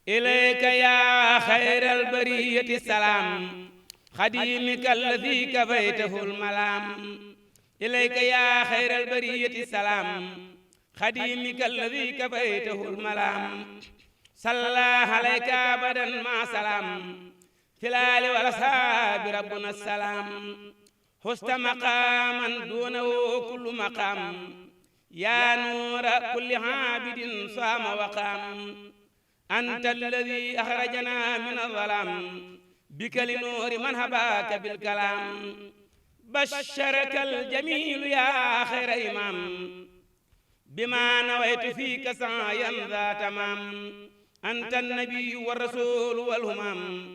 إليك يا خير البرية السلام خديمك الذي كفيته الملام إليك يا خير البرية السلام خديمك الذي كفيته الملام صلى عليك أبدا مع سلام في الآل والأصحاب ربنا السلام حست مقاما دونه كل مقام يا نور كل عابد صام وقام أنت الذي أخرجنا من الظلام بك لنور من هباك بالكلام بشرك الجميل يا خير إمام بما نويت فيك سعيا ذا تمام أنت النبي والرسول والهمام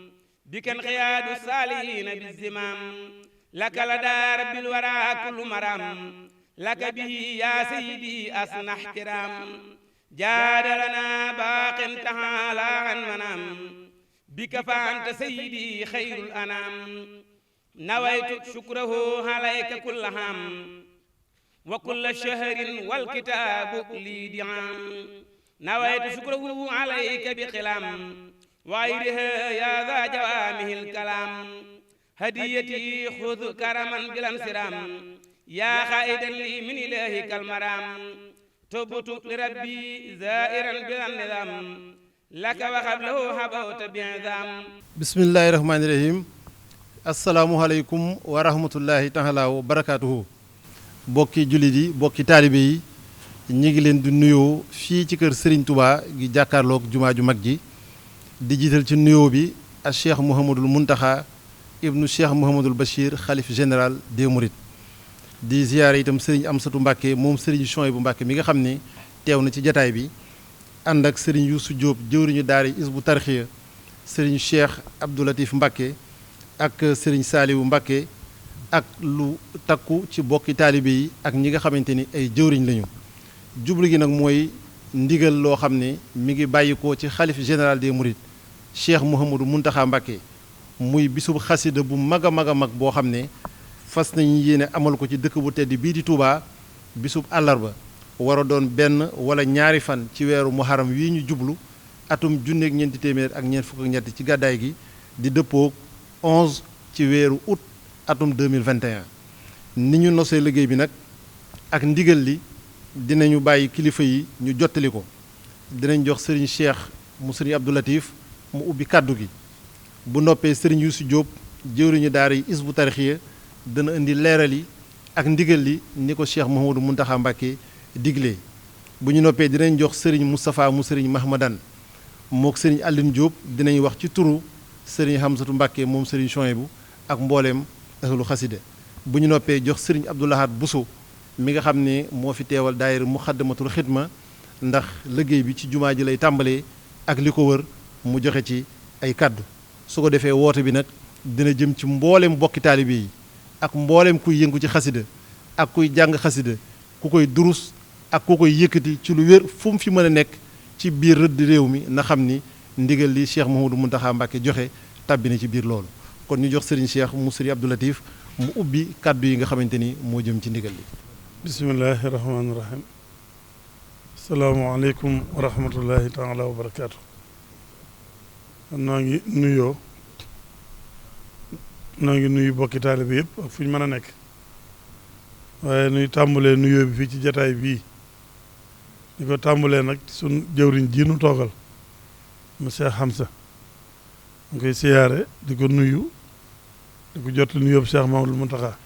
بك انقياد الصالحين بالزمام لك لدى رب الورى كل مرام لك به يا سيدي أصنع احترام جاد لنا باق تعالى عن منام بك فأنت سيدي خير الأنام نويت شكره عليك كل عام وكل شهر والكتاب لي دعام نويت شكره عليك بقلام وغيرها يا ذا جوامه الكلام هديتي خذ كرما بلا انصرام يا خائدا لي من إلهك المرام تبت لربي زائرا بلا النظام لك وقبله هبوت بعظام بسم الله الرحمن الرحيم السلام عليكم ورحمة الله تعالى وبركاته bokki jullit yi bokki taalibe yi ñi ngi leen di nuyoo fii ci kër Serigne Touba gi jàkkaarloog jumaa ju mag ji di jiital ci nuyoo bi ak Cheikh Mouhamadul Muntaxa ibnu Cheikh Mouhamadul Bachir xalif général des Mourides di ziyaare itam Serigne Amsatu Mbàkke moom Serigne Souhaïbou Mbàkke mi nga xam ni teew na ci jataay bi ànd ak Serigne Youssou Diop jëwriñu daara Hizbut Tarqiyyah Serigne Cheikh Abdou Latif Mbàkke ak Serigne Saliou Mbàkke ak lu takku ci bokki taalibe yi ak ñi nga xamante ni ay jëwriñ lañu jublu gi nag mooy ndigal loo xam ne mi ngi bàyyikoo ci xalif général des Mourides Cheikh Mouhamadou Mountakha Mbacké muy bisub xasida bu mag a mag a mag boo xam ne fas nañu yéene amal ko ci dëkk bu tedd bii di Touba bisub àllarba war a doon benn wala ñaari fan ci weeru muharram wii ñu jublu atum junneeg ñeenti téeméer ak ñeent fukk ak ñett ci gàddaay gi di dëppoog 11 ci weeru août atum 2021 ni ñu nosee liggéey bi nag ak ndigal li dinañu bàyyi kilifa yi ñu jottali ko dinañ jox Serigne Cheikh mu Serigne Abdou Latif mu ubbi kàddu gi bu noppee Serigne Youssou Diop jëwriñu daara yi Hizbut Tarqiyyah dana indi leeral yi ak ndigal li ni ko Cheikh Mouhamadou Mountakha Mbacké diglee bu ñu noppee dinañ jox Serigne Moustapha mu Serigne Mahmadan mook Serigne Aline Diop dinañ wax ci turu Serigne Hamsatu Mbacké moom Serigne Souhaïbou ak mbooleem ahlu xasida bu ñu noppee jox Serigne Abdou Lahad Bousso mi nga xam ne moo fi teewal daayira Muxaddamatul Xidma ndax liggéey bi ci jumaa ji lay tàmbalee ak li ko wër mu joxe ci ay kàddu su ko defee woote bi nag dina jëm ci mboolem bokki taalibe yi ak mboolem kuy yëngu ci xasida ak kuy jàng xasida ku koy durus ak ku koy yëkkati ci lu wér fu mu fi mën a nekk ci biir rëdd réew mi na xam ni ndigal li Cheikh Mouhamadou Mountakha Mbacké joxe tàbbi na ci biir loolu kon ñu jox Serigne Cheikh mu Serigne Abdou Latif mu ubbi kàddu yi nga xamante ni moo jëm ci ndigal li bismillahi rahmaani rahim asalaamaaleykum wa rahmatullahi taala wa barakaatu noo ngi nuyu bokki taalibe bi yëpp ak fu ñu mën a nekk waaye nuy tàmbalee nuyoo bi fii ci jataay bii di ko tàmbalee nag sun jëwriñ ji nu toogal mu Cheikh Hamsa mu koy siyaare di ko nuyu di ko jot nuyoo bi Cheikh Mamadou Mountakha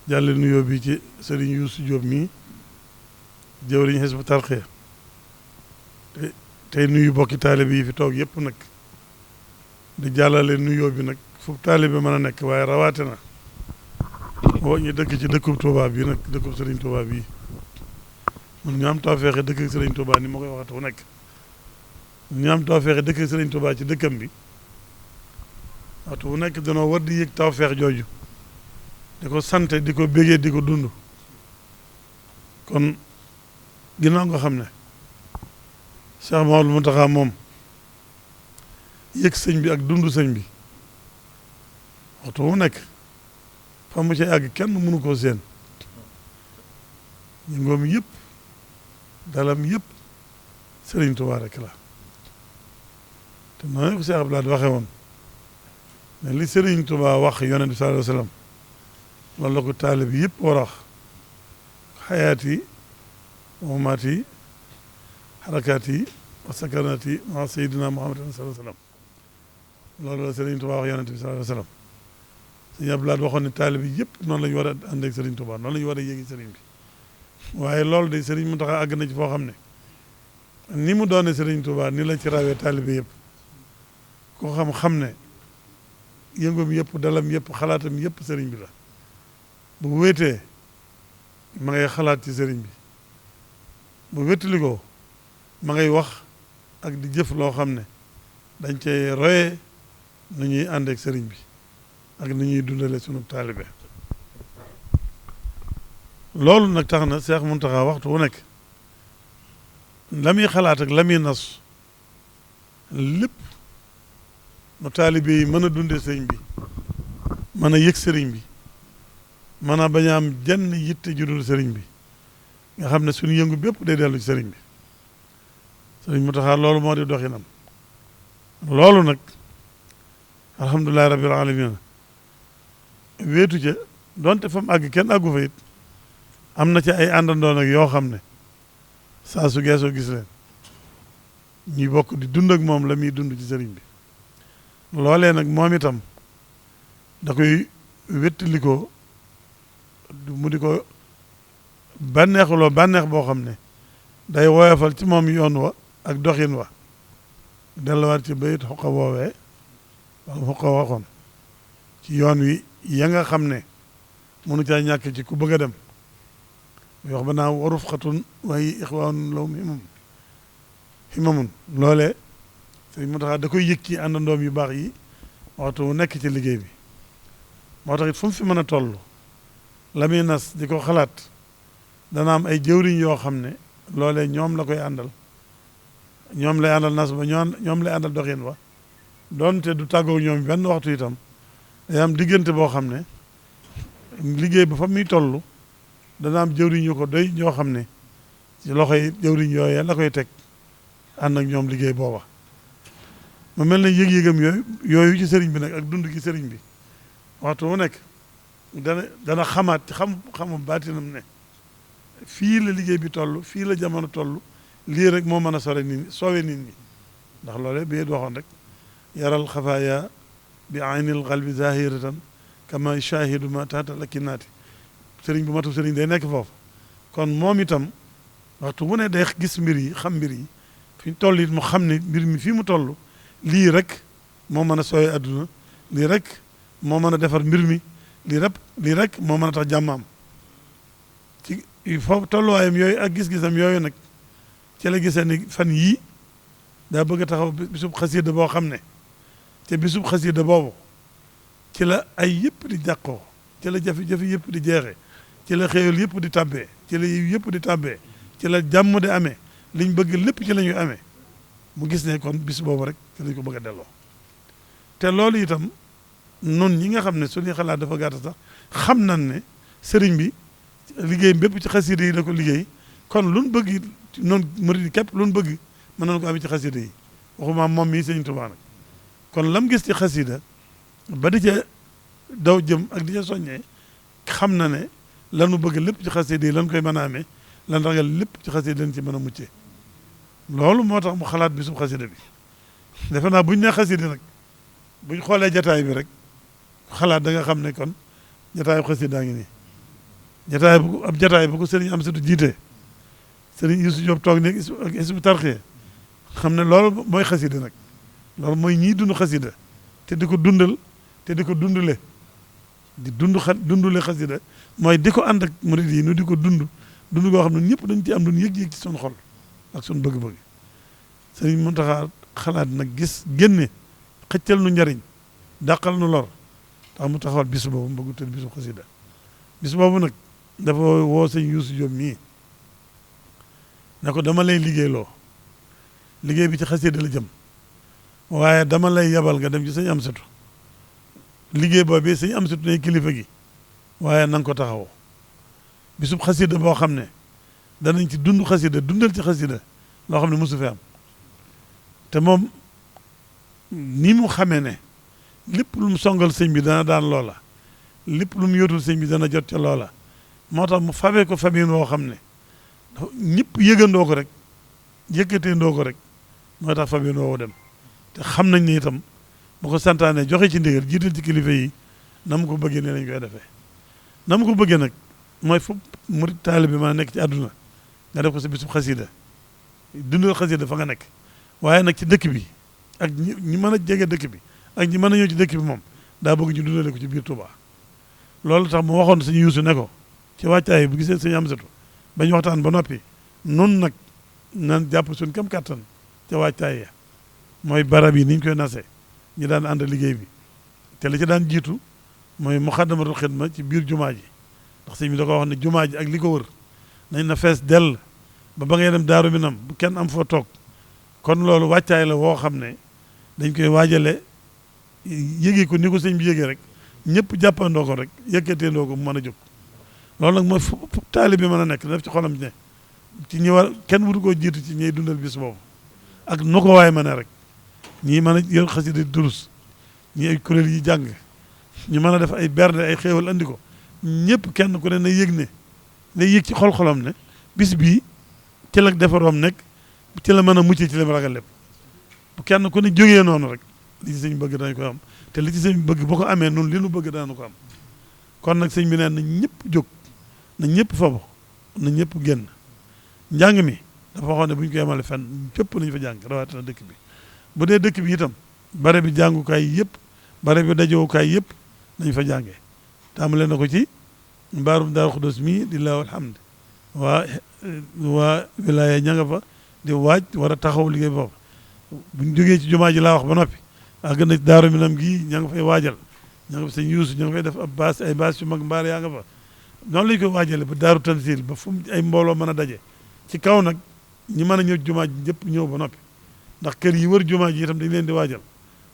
jàlle nuyoo bi ci Serigne Youssou Diop mii jëwriñ Hizbut Tarqiyyah tey nuyu bokki taalibe yi fi toog yëpp nag di jàllale nuyoo bi nag fu taalibe mën a nekk waaye rawaate na woo ñu dëkk ci dëkkub Touba bii nag dëkkub Serigne Touba bii mun ñu am tawfeexe dëkk Serigne Touba ni ma koy waxatu fu nekk ñu am tawfeexe dëkk Serigne Touba ci dëkkam bi waxtu bu nekk danoo war di yëg tawfeex jooju di ko sante di ko bégee di ko dund kon ginnaaw nga xam ne Cheikh Mouhamadou Mountakha moom yëg sëñ bi ak dund sëñ bi waxtu bu nekk fa mu ca àgg kenn mënu koo seen yëngoom yëpp dalam yëpp Sëriñ Tuubaa rek la te noonu ko Cheikh Abdoulaye waxee woon ne li Serigne Touba wax yonent bi sallallahu alayhi wa sallam loolu la ko taalib bi yëpp war a wax xayaat yi mamaat yi xarakaat yi wa sakanaat yi ma Seydina Muhammad sallallahu alayhi wa sallam loolu la Serigne Touba wax yonent bi sallallahu alayhi wa sallam Sëñ Abdoulaye waxoon ne taalib bi yëpp noonu la ñu war a ànd ak Serigne Touba noonu la ñu war a yéegi Serigne bi waaye loolu de Serigne Mountakha àgg na ci foo xam ne ni mu doone Serigne Touba ni la ci rawee taalibe yëpp ko xam ne yëngum yëpp dalam yëpp xalaatam yëpp Serigne bi la bu wéetee ma ngay xalaat ci Serigne bi bu wéttali ko ma ngay wax ak di jëf loo xam ne dañ cey royee nu ñuy ànd ak Serigne bi ak ni ñuy dundale sunu taalibe loolu nag tax na Cheikh Mountakha waxtu wu nekk la muy xalaat ak la muy nas lépp nu taalibe yi mën a dunde sëriñ bi mën a yëg sëriñ bi mën a bañ a am jenn yitte ju dul sëriñ bi nga xam ne suñu yëngu bépp day dellu ci sëriñ bi sëriñ Mountakha loolu moo di doxinam loolu nag alhamdulilahi rabbil alamin wéetu ca donte fa mu àgg kenn àggu fa it am na ci ay àndandoo nag yoo xam ne saa su geesoo gis leen ñuy bokk di dund ak moom la muy dund ci sëriñ bi loolee nag moom itam da koy wéttali ko mu di ko bànneexuloo bànneex boo xam ne day woyofal ci moom yoon wa ak doxin wa delluwaat ci bayit xoqa woowee wala xoqa waxoon ci yoon wi ya nga xam ne mënu caa ñàkk ci ku bëgg a dem wax ba naa waruf xatun waaye ixwaan lawum himamun loolee sëriñ Mountakha da koy yëg ci àndandoom yu baax yi waxtu mu nekk ci liggéey bi moo tax it fu mu fi mën a toll la muy nas di ko xalaat dana am ay jëwriñ yoo xam ne loolee ñoom la koy àndal ñoom lay àndal nas ba ñoom lay àndal doxin wa doonte du tàggoo ñoom benn waxtu itam day am diggante boo xam ne liggéey ba fa muy toll dana am jëwriñ yu ko doy ñoo xam ne ci loxoy jëwriñ yooyee la koy teg ànd ak ñoom liggéey booba ma mel ne yëg-yëgam yooyu ci sëriñ bi nag ak dund gi sëriñ bi waxtu wu nekk dana xamaat ci xamu baatinam ne fii la liggéey bi toll fii la jamono toll lii rek moo mën a sore nit ñi soowee nit ñi ndax loole bi waxoon rek yaral xafaaya bi aynil qalbi zahiratan kama shahidu ma taata lakinaati sëriñ bu matu sëriñ day nekk foofu kon moom itam waxtu wu ne day gis mbir yi xam mbir yi fi ñu toll it mu xam ne mbir mi fii mu toll lii rek moo mën a sooyee adduna lii rek moo mën a defar mbir mi lii rek moo mën a tax jàmm am ci foofu tolluwaayam yooyu ak gis-gisam yooyu nag ci la gisee ni fan yii daa bëgg a taxaw bisub xasida boo xam ne te bisub xasida boobu ci la ay yëpp di jàqoo ci la jafe-jafe yëpp di jeexee ci la xéewal yëpp di tàbbee ci la yiw yëpp di tàbbee ci la jàmm di amee liñ bëgg lépp ci la ñuy amee mu gis ne kon bis boobu rek ci lañ ko bëgg a delloo te loolu itam nun ñi nga xam ne suñuy xalaat dafa gàtt sax xam nañ ne sëriñ bi liggéey bépp ci xasida yi la ko liggéey kon luñ bëgg noonu murid képp luñ bëgg mën nañ ko amee ci xasida yi waxuma moom mii sëriñ Tuubaa nag kon lam gis ci xasida ba di ca daw jëm ak di ca soññee xam na ne lanu bëgg lépp ci xasida yi lan koy mën a amee lan ragal lépp ci xasida leen ci mën a muccee loolu moo tax mu xalaat bisub xasida bi defe naa buñ ne xasida nag buñ xoolee jataay bi rek xalaat da nga xam ne kon jataayu xasida ngi nii jataay bu ko sëriñ Amsatu jiitee sëriñ Yuusu Jóob toog nekk ak Hizbut Tarqiyyah xam ne loolu mooy xasida nag loolu mooy ñii dund xasida te di ko dundal te di ko dundule di dundule xasida mooy di ko ànd ak murid yi nu di ko dund goo xam ne ñëpp dañ ci am duñ yëg-yëg ci suñu xol ak suñu bëgg-bëgg sëriñ Mountakha xalaat nag génne xëccal nu njariñ dàqal nu lor tax mu taxawal bis boobu mu bëgg tëdd bisu xasida bis boobu nag dafa woo sëñ Yuusu Jóob mii ne ko dama lay liggéeyloo liggéey bi ci xasida la jëm waaye dama lay yabal nga dem ci sëñ Amsatu liggéey boobu sëñ Amsatu ne kilifa gi waaye na nga ko taxawoo bisub xasida boo xam ne danañ ci dund xasida dundal ci xasida loo xam ne mosu fi am te moom ni mu xamee ne lépp lu mu songal sëñ bi dana daan loola lépp lu mu yóotul sëñ bi dana jot ca loola moo tax mu fabee ko famille woo xam ne ñëpp yëgandoo ko rek yëkkateendoo ko rek moo tax famille woowu dem te xam nañ ne itam bu ko santaane joxe ci ndigal jiital ci kilifa yi na mu ko bëggee ne lañ koy defee na mu ko bëggee nag mooy fu murid taalibe bi ma nekk ci àdduna nga def ko sa bisub xasida dundal xasida fa nga nekk waaye nag ci dëkk bi ak ñi mën a jege dëkk bi ak ñi mën a ñëw ci dëkk bi moom daa bëgg ñu dundale ko ci biir Touba loolu tax mu waxoon suñu yuusu ne ko ci wàccaay bu gisee suñu Amsatu bañ waxtaan ba noppi nun nag nan jàpp suñ kam kàttan ca wàccaay ya mooy barab yi ni ñu koy nasee ñi daan ànd liggéey bi te li ci daan jiitu mooy muxaddamatul xidma ci biir jumaa ji ndax sëñ bi da ko wax ne jumaa ji ak li ko wër nañ na fees dell ba ngay dem Daaru Minam bu kenn am foo toog kon loolu wàccaay la woo xam ne dañ koy waajale yëgee ko ni ko sëñ bi yëgee rek ñëpp jàppandoo ko rek yëkkateendoo ko mu mën a jóg loolu nag mooy fu taalibe bi mën a nekk def ci xolam ne ci ñi war kenn wutu koo jiitu ci ñiy dundal bis boobu ak nu ko waay mën a rek ñii mën a yor xasida durus ñi ay kuréel yi jàng ñu mën a def ay bernde ay xéewal andi ko ñëpp kenn ku ne na yëg ne na yëg ci xol-xolam ne bis bii ci la defaroom nekk ci la mën a mucc ci li mu ragal lépp bu kenn ku ne jógee noonu rek li ci sëñ bëgg dañ ko am te li ci sëñ bëgg boo ko amee noonu li nu bëgg daanu ko am kon nag sëñ bi neen na ñëpp jóg na ñëpp fabo na ñëpp génn njàng mi dafa waxoon ne bu ñu ko yemale fenn fépp nañu fa jàng rawatina dëkk bi bu dee dëkk bi itam bare bi jàngukaay yëpp bare bi dajowukaay yëpp nañ fa jàngee tàmbale na ko ci mbaarum Daaru Xudoos mii di laahu alhamd waa wilaaya ña nga fa di waaj war a taxaw liggéey boobu buñ jógee ci jumaa ji laa wax ba noppi àgg na Daaru Minam gii ña nga fay waajal ña nga fa sëñ Yuusu ña nga fay def ab baas ay baas yu mag mbaar yaa nga fa noonu lañ koy waajale ba Daaru Tansil ba fu ay mbooloo mën a daje ci kaw nag ñi mën a ñëw jumaa ji ñëpp ñëw ba noppi ndax kër yi wër jumaa ji itam dañ leen di waajal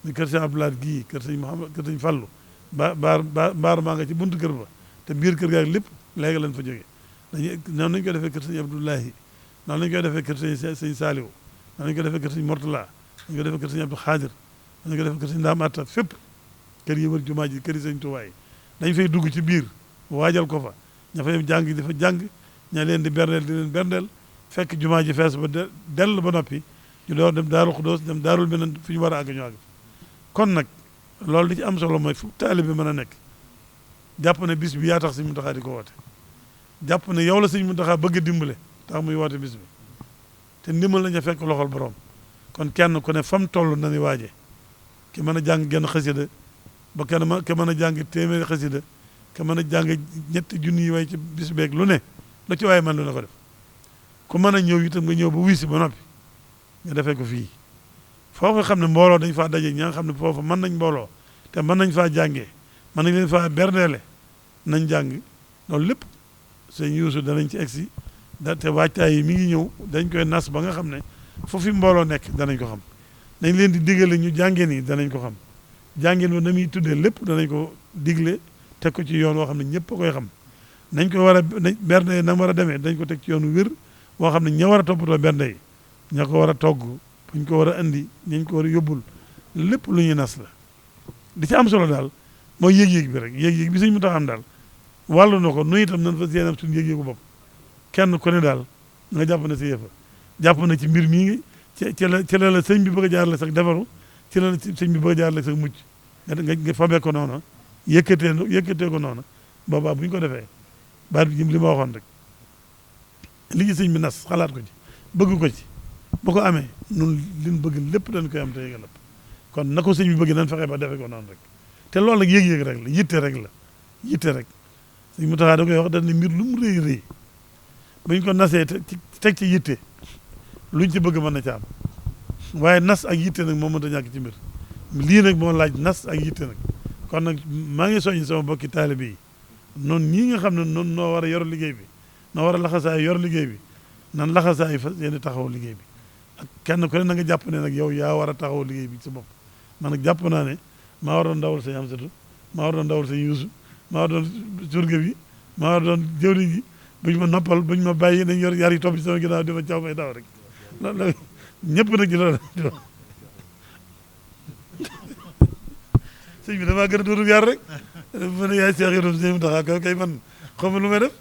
muy kër sëñ Abdoulaye gii kër sëñ Mouhamad kër sëñ Fallu mbaar maa nga ci buntu kër ba te biir kër gaak lépp léegi lañ fa jógee noonu lañ koy defee kër sëñ Abdoulahi noonu lañ koy defee kër sëñ Saaliw noonu lañ koy defee kër sëñ Mortala dañ koy defee kër sëñ Abdou Xaadir dañ koy defee kër sëñ Ndaam Atta fépp kër yi wër jumaa ji kër yi sëñ Tuubaa yi dañ fay dugg ci biir waajal ko fa ña fay jàng di fa jàng ña leen di berndeel di leen berndeel fekk jumaa ji fees ba dell ba noppi ñu door dem Daaru Xudoos dem Daarul Minan fi ñu war a àgg ñu àgg kon nag loolu li ci am solo mooy fu taalibe bi mën a nekk jàpp ne bis bi yaa tax sëñ Muntaxa di ko woote jàpp ne yow la sëñ Muntaxa bëgg a dimbale tax muy woote bis bi te ndimbal la ñu fekk loxol borom kon kenn ku ne fam toll na ni waaje ki mën a jàng genn xasida ba ke mën a jàng téeméeri xasida ke mën a jàng ñetti junni yi way ci bis beeg lu ne lu ci waaye man lu ne ko def ku mën a ñëw itam nga ñëw ba wisi ba noppi nga defee ko fii foofu xam ne mbooloo dañ faa daje ña nga xam ne foofu mën nañ mbooloo te mën nañ faa jàngee mën nañ leen faa berneele nañ jàng loolu lépp sëñ Yuusu danañ ci egsi te waajtaay yi mi ngi ñëw dañ koy nas ba nga xam ne foofu mbooloo nekk danañ ko xam dañ leen di digale ñu jàngee nii danañ ko xam jàngeen ba na muy tuddee lépp danañ ko digle teg ko ci yoon woo xam ne ñëpp a koy xam nañ ko war a bernde na war a demee dañ ko teg ci yoonu wér woo xam ne ña war a toppatoo bernde yi ña ko war a togg buñ ko war a andi ñañ ko war a yóbbul lépp lu ñuy nas la di ci am solo daal mooy yëg-yëg bi rek yëg-yëg bi suñ mu tax am daal wàllu na ko nu itam nan fa seenam suñu yëg-yëgu bopp kenn ku ne daal nga jàpp na si yëfa jàpp na ci mbir mii ci la sëñ bi bëgg a jaarale sax defaru ci la sëñ bi bëgg a jaarale sax mucc nga fabee ko noonu yëkkatee ko noonu boobaa bu ñu ko defee baat bi li ma waxoon rek li ci sëñ bi nas xalaat ko ci bëgg ko ci bu ko amee nun liñ bëgg lépp dañ koy am te yëgal lépp kon na ko sëñ bi bëgg nañ fexe ba defee ko noonu rek te loolu nag yëg-yëg rek la yitte rek sëñ mu taxaa da koy wax dañ ne mbir lu mu rëy rëy bañ ko nasee teg ci yitte luñ ci bëgg mën na ci am waaye nas ak yitte nag moo mënta ñàkk ci mbir lii nag moo laaj nas ak yitte nag kon nag maa ngi soññ sama bokki taalibe yi noonu ñii nga xam ne noonu noo war a yor liggéey bi noo war a laxasaay yor liggéey bi nan laxasaay fa yéen taxaw liggéey bi ak kenn ku ne na nga jàpp ne nag yow yaa war a taxaw liggéey bi ci bopp man nag jàpp naa ne maa war doon ndawal sëñ Amsatu maa war doon ndawal sëñ Yuusu maa war doon surga bi maa war doon jëwriñ ji buñ ma noppal buñ ma bàyyi nañ yor yar yi topp ci sama ginnaaw di ma caw may daw rek loolu ñëpp nag di loolu sëñ bi damaa gën a dootu yar rek ma ne yaay Seex Ibrahima sëñ Muntaxa kay man xaw ma lu may def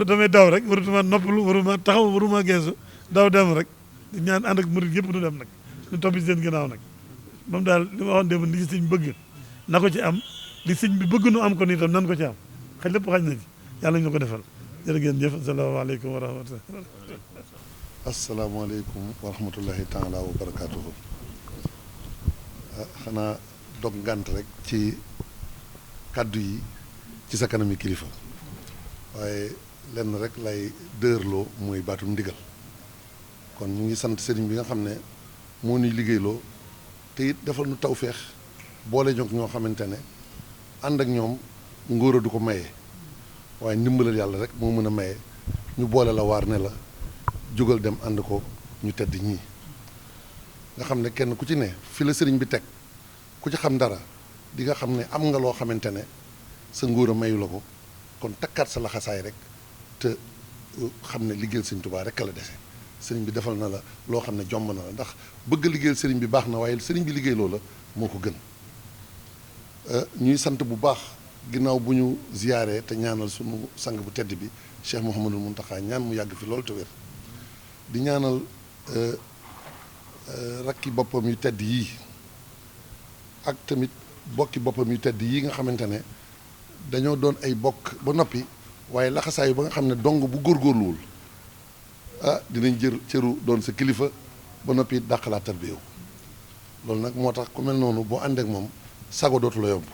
damay daw rek warutuma noppalu waruma taxaw waruma geesu daw dem rek di ñaan ànd ak murid yëpp du dem nag ñu topp ci seen ginnaaw nag moom daal li ma waxoon démb li ci sëñ bëgg na ko ci am li sëñ bi bëgg nu am ko ni itam nan ko ci am xëy lépp xaj na ci yàlla ñu ko defal jërë ngeen jëf asalaamaaleykum wa rahmatulah. asalaamaaleykum wa rahmatullahi taala wa barakaatuhu. xanaa dog ngant rek ci kàddu yi ci sa kanami kilifa waaye lenn rek lay dërloo mooy baatum ndigal kon ñu ngi sant sëriñ bi nga xam ne moo ñuy liggéeyloo te it defal nu tawféex boole ñoog ñoo xamante ne ànd ak ñoom ngóor a du ko maye waaye ndimbalal yàlla rek moo mën a maye ñu boole la waar ne la jógal dem ànd ko ñu tedd ñii nga xam ne kenn ku ci ne fi la sëriñ bi teg ku ci xam dara di nga xam ne am nga loo xamante ne sa ngóor a mayu la ko kon takkaat sa laxasaay rek te xam ne liggéeyal sëriñ Tuubaa rek la dese sëriñ bi defal na la loo xam ne jomb na la ndax bëgg liggéeyal sëriñ bi baax na waaye sëriñ bi liggéey loo la moo ko gën ñuy sant bu baax ginnaaw bu ñu ziyaaree te ñaanal sunu sang bu tedd bi Cheikh Mouhamadul Mountakha ñaan mu yàgg fi loolu te wér di ñaanal rakki boppam yu tedd yii ak tamit bokki boppam yu tedd yii nga xamante ne dañoo doon ay bokk ba noppi waaye laxasaayu ba nga xam ne dong bu góorgóorluwul dinañ jël cëru doon sa kilifa ba noppi dàqalaat tarbiya loolu nag moo tax ku mel noonu boo ànd ak moom sago dootu la yomb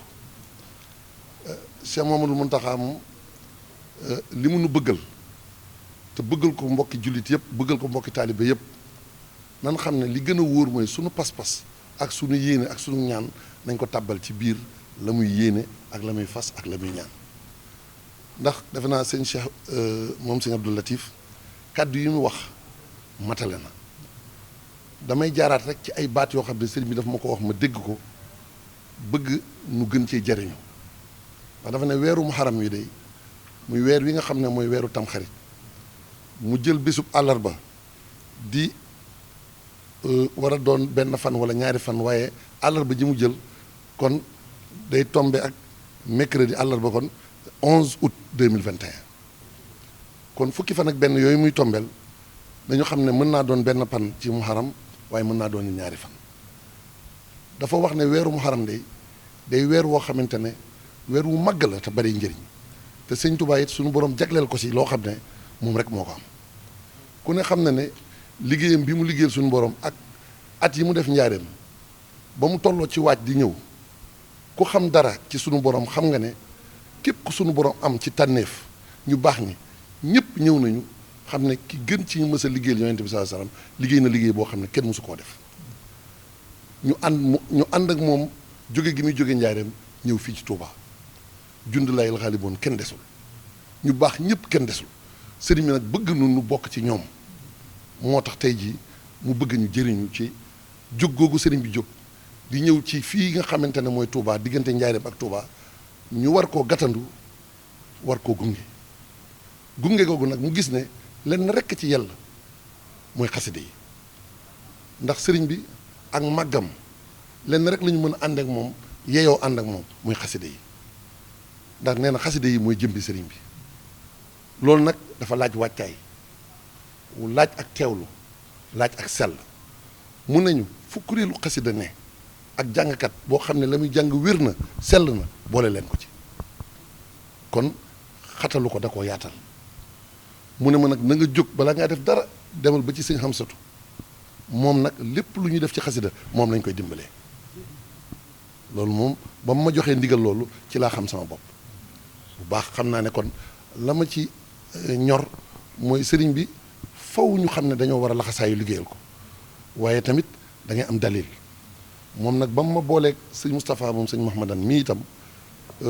Cheikh Mouhamadul Mountakha moom li mu nu bëggal te bëggal ko mbokki jullit yëpp bëggal ko mbokki taalibe yëpp nan xam ne li gën a wóor mooy sunu pas-pas ak sunu yéene ak sunu ñaan nañ ko tàbbal ci biir la muy yéene ak la muy fas ak la muy ñaan ndax defe naa sëñ Cheikh moom sëñ Abdou Latif kàddu yi mu wax matale na damay jaaraat rek ci ay baat yoo xam ne sëriñ bi daf ma ko wax ma dégg ko bëgg nu gën cee jariñu ndax dafa ne weeru muharram wi day muy weer wi nga xam ne mooy weeru tamxarit mu jël bésub àllarba di war a doon benn fan wala ñaari fan waaye àllarba ji mu jël kon day tombe ak mercredi àllarba kon 11 août 2021 kon fukki fan ak benn yooyu muy tombeel dañu xam ne mën naa doon benn fan ci muharram waaye mën naa doon ñaari fan dafa wax ne weeru muharram day weer woo xamante ne weer wu màgg la te bari njëriñ te sëñ Tuubaa it suñu borom jagleel ko si loo xam ne moom rek moo ko am ku ne xam na ne liggéeyam bi mu liggéeyal suñu borom ak at yi mu def njaareem ba mu tolloo ci waaj di ñëw ku xam dara ci suñu borom xam nga ne képp ku suñu borom am ci tànneef ñu baax ñi ñëpp ñëw nañu xam ne ki gën ci ñu mës a liggéeyal yonent bi sallallahu alayhi wasallam liggéey na liggéey boo xam ne kenn mësu koo def ñu ànd ak moom jóge gi muy jóge njaareem ñëw fii ci Touba jund layil xaaliboon kenn desul ñu baax ñëpp kenn desul sëriñ bi nag bëgg nu bokk ci ñoom moo tax tey jii mu bëgg ñu jëriñu ci jóg googu sëriñ bi jóg di ñëw ci fii nga xamante ne mooy Touba diggante njaareem ak Touba ñu war koo gàttandu war koo gunge googu nag mu gis ne lenn rekk ci yàlla mooy xaside yi ndax sëriñ bi ak màggam lenn rek la ñu mën a ànd ak moom yeyoo ànd ak moom muy xaside yi ndax nee na xaside yi mooy jëmbi sëriñ bi loolu nag dafa laaj wàccaay laaj ak teewlu laaj ak sell mun nañu fu kuréelu xasida ne ak jàngkat boo xam ne la muy jàng wér na sell na boole leen ko ci kon xatalu ko da koo yaatal mu ne ma nag na nga jóg balaa ngaa def dara demal ba ci sëñ Xamsatu moom nag lépp lu ñuy def ci xasida moom lañ koy dimbalee loolu moom ba mu ma joxee ndigal loolu ci laa xam sama bopp bu baax xam naa ne kon la ma ci ñor mooy sëriñ bi faw ñu xam ne dañoo war a laxasaayu liggéeyal ko waaye tamit da ngay am dalil moom nag ba mu ma booleeg sëñ Moustapha moom sëñ Mahmadan mii itam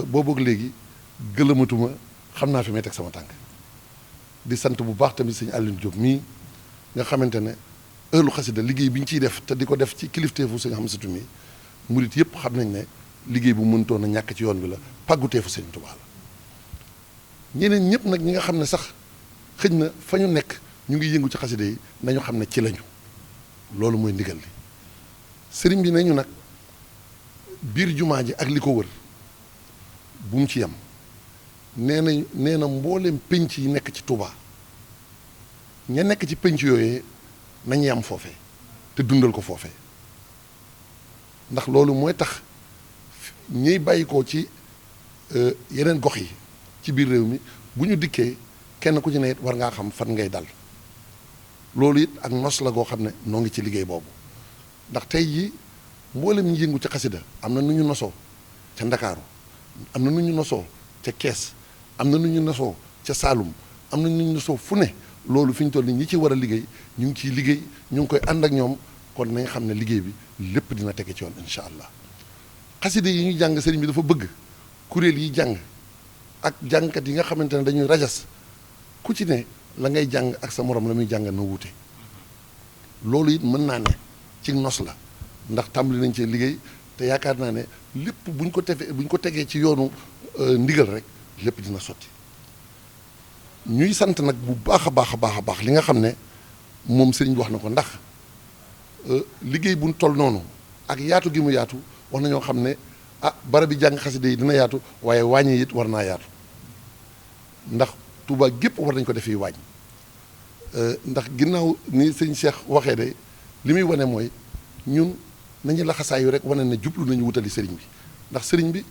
boobu léegi gëlëmatuma xam naa fi may teg sama tànk di sant bu baax tamit sëñ Alioune Diop mii nga xamante ne ëllu xasida liggéey bi ñu ciy def te di ko def ci kilifteefu sëñ Xamsatu mii murit yëpp xam nañ ne liggéey bu mëntoon a ñàkk ci yoon bi la pàgguteefu sëñ Tuubaa la ñeneen ñëpp nag ñi nga xam ne sax xëj na fa ñu nekk ñu ngi yëngu ci xasida yi nañu xam ne ci lañu loolu mooy ndigal li sëriñ bi nañu nag biir jumaa ji ak li ko wër bu mu ci yem nee na mboolem pénc yi nekk ci Touba ña nekk ci pénc yooyee nañ yam foofee te dundal ko foofee ndax loolu mooy tax ñiy bàyyi ko ci yeneen gox yi ci biir réew mi bu ñu dikkee kenn ku ci ne it war ngaa xam fan ngay dal loolu it ak nos la goo xam ne noo ngi ci liggéey boobu ndax tey jii mboolem ñu yëngu ci xasida am na nu ñu nosoo ca Ndakaaru am na nu ñu nosoo ca Kees am na nu ñu nosoo ca Saalum am na nu ñu nosoo fu ne loolu fi ñu toll nii ñi ci war a liggéey ñu ngi ciy liggéey ñu ngi koy ànd ak ñoom kon nañ xam ne liggéey bi lépp dina tege ci yoon incha allah xasida yi ñu jàng sëriñ bi dafa bëgg kuréel yi jàng ak jàngkat yi nga xamante ne dañuy rajas ku ci ne la ngay jàng ak sa morom la muy jàng na wuute loolu it mën naa ne ci nos la ndax tàmbali nañ cee liggéey te yaakaar naa ne lépp buñ ko tegee ci yoonu ndigal rek lépp dina sotti ñuy sant nag bu baax a baax a baax a baax li nga xam ne moom sëriñ bi wax na ko ndax liggéey buñ toll noonu ak yaatu gi mu yaatu wax nañoo xam ne barab bi jàng xasida yi dina yaatu waaye wàññi it war naa yaatu ndax Touba gépp war nañ ko def yi wàññ ndax ginnaaw ni sëñ Cheikh waxee de li muy wane mooy ñun nañu laxasaayu rek wane ne jublu nañu wutali sëriñ bi ndax sëriñ bi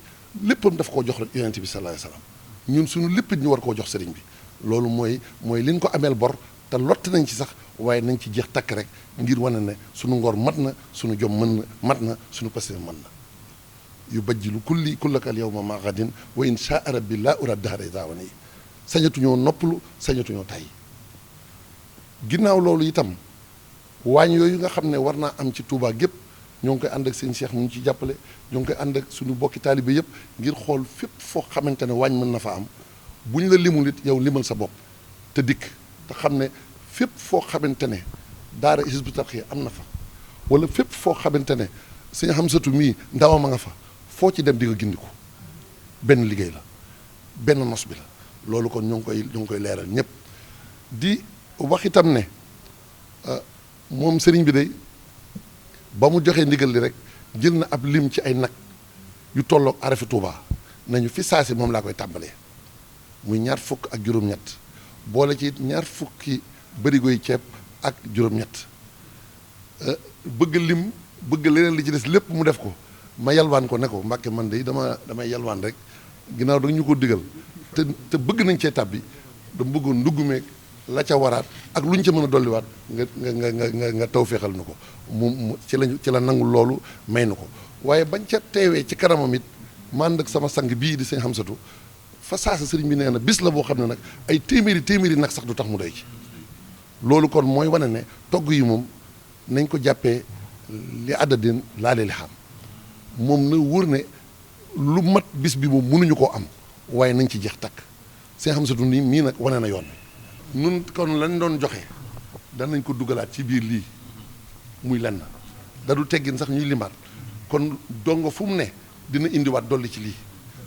léppam daf koo jox rek yonent bi sallallahu alayhi wasallam ñun suñu lépp ñu war koo jox sëriñ bi loolu mooy liñ ko ameel bor te lott nañ ci sax waaye nañ ci jeex takk rek ngir wane ne suñu ngor mat na suñu jom mën na mat na suñu pastéef mën na yu bajjilu kullakal yawma ma ghadin wa in shaa rabbi laa ura dahra daawana yi sañatuñoo noppalu sañatuñoo tàyyi ginnaaw loolu itam waañ yooyu nga xam ne war naa am ci Touba gépp ñoo ngi koy ànd ak seen Cheikh mu ngi ci jàppale ñoo ngi koy ànd ak suñu bokki taalibe yëpp ngir xool fépp foo xamante ne waañ mën na fa am bu ñu la limul it yow limal sa bopp te dikk te xam ne fépp foo xamante ne daara Hizbut Tarqiyyah am na fa wala fépp foo xamante ne sëñ Hamsatu mii ndawam a nga fa foo ci dem di nga gindiku benn liggéey la benn nos bi la loolu kon ñoo ngi koy leeral ñëpp di wax itam ne moom sëriñ bi day ba mu joxee ndigal li rek jël na ab lim ci ay nag yu tolloog arafi Touba nañu fi saasi moom laa koy tàmbalee muy 20 ak juróom-ñett boole ci 20 bërigoy ceeb ak juróom-ñett bëgg lim bëgg leneen li ci des lépp mu def ko ma yalwaan ko ne ko Mbàkke man de damay yalwaan rek ginnaaw da ñu ko digal te bëgg nañ cee tàbbi dama bëggoon ndugg meeg la ca waraat ak lu ñu ca mën a dolliwaat nga taw féexal na ko mu ci la nangul loolu may na ko waaye bañ ca teewee ci kanamam it man ak sama sang bii di sëñ Hamsatu fa saasa sëriñ bi nee na bis la boo xam ne nag ay téeméeri nag sax du tax mu doy ci loolu kon mooy wane ne togg yi moom nañ ko jàppee li àddadin laale li xam moom na wóor ne lu mat bis bi moom mënuñu koo am waaye nañ ci jeex takk sëñ Hamsatu nii mii nag wane na yoon nun kon lañ doon joxe danañ ko dugalaat ci biir lii muy lenn da du teggin sax ñuy limaat kon dongo fu mu ne dina indiwaat dolli ci lii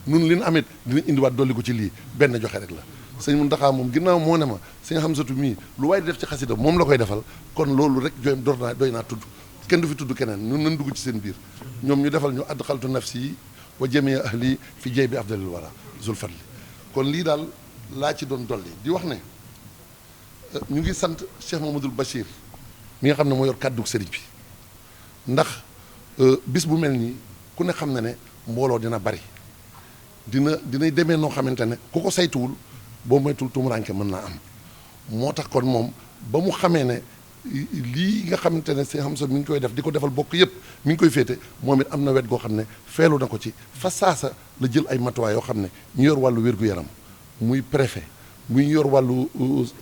nun li nu amit dina indiwaat dolli ko ci lii benn joxe rek la sëñ Muntaxa moom ginnaaw moo ne ma sëñ Hamsatu mii lu waaye di def ci xasida moom la koy defal kon loolu rek jooyam doy naa tudd kenn du fi tudd keneen nun nañ dugg ci seen biir ñoom ñu defal ñu adxaltu nafsi yi wa jamia ahli fi jey bi afdalil wara zul fadli kon lii daal laa ci doon dolli di wax ne ñu ngi sant Cheikh Mamadou Bachir mi nga xam ne moo yor kàddu sëriñ bi ndax bis bu mel nii ku ne xam na ne mbooloo dina bari dinay demee noo xamante ne ku ko saytuwul boo moytul tumuranke mën naa am moo tax kon moom ba mu xamee ne lii nga xamante ne sëñ Hamza mi ngi koy def di ko defal bokk yëpp mi ngi koy féete moom it am na wet goo xam ne feelu na ko ci fa saasa la jël ay matuwaay yoo xam ne ñu yor wàllu wér-gu-yaram muy préfet muy yor wàllu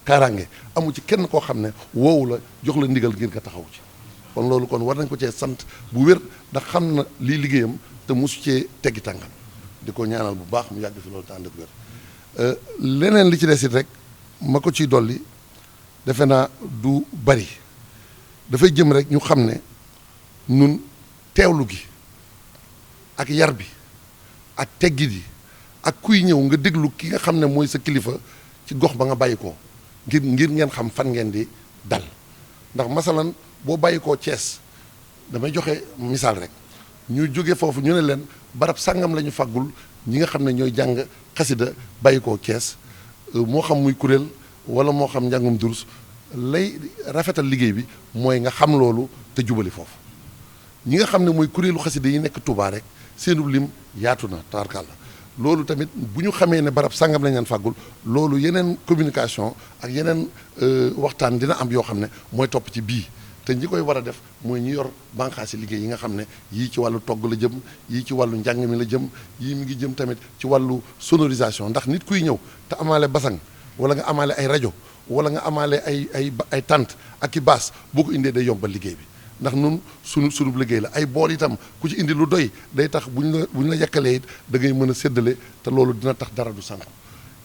kaaraange amu ci kenn koo xam ne woowu la jox la ndigal ngir nga taxaw ci kon loolu kon war nañ ko cee sant bu wér ndax xam na lii liggéeyam te mosu cee teggi tànkam di ko ñaanal bu baax mu yàgg fi loolu te ànd ak wér leneen li ci des it rek ma ko ciy dolli defe naa du bari dafay jëm rek ñu xam ne nun teewlu gi ak yar bi ak teggit yi ak kuy ñëw nga déglu ki nga xam ne mooy sa kilifa ci gox ba nga bàyyi ko ngir ngeen xam fan ngeen di dal ndax masalan boo bàyyi koo Thiès damay joxe misaal rek ñu jóge foofu ñu ne leen barab sàngam la ñu fàggul ñi nga xam ne ñooy jàng xasida bàyyi koo Cees moo xam muy kuréel wala moo xam njàngum durus lay rafetal liggéey bi mooy nga xam loolu te jubali foofu ñi nga xam ne mooy kuréelu xasida yi nekk Touba rek seenu lim yaatu na tabarkàlla loolu tamit bu ñu xamee ne barab sàngam lañ leen fàggul loolu yeneen communication ak yeneen waxtaan dina am yoo xam ne mooy topp ci bii te ñi koy war a def mooy ñi yor bànqaasi liggéey yi nga xam ne yii ci wàllu togg la jëm yii ci wàllu njàng mi la jëm yii mi ngi jëm tamit ci wàllu sonorisation ndax nit kuy ñëw te amaale basang wala nga amaale ay rajo wala nga amaale ay tente ak i baas boo ko indee day yombal liggéey bi ndax nun sunu liggéey la ay bool itam ku ci indi lu doy day tax bu ñu la yekkalee it da ngay mën a séddale te loolu dina tax dara du sànku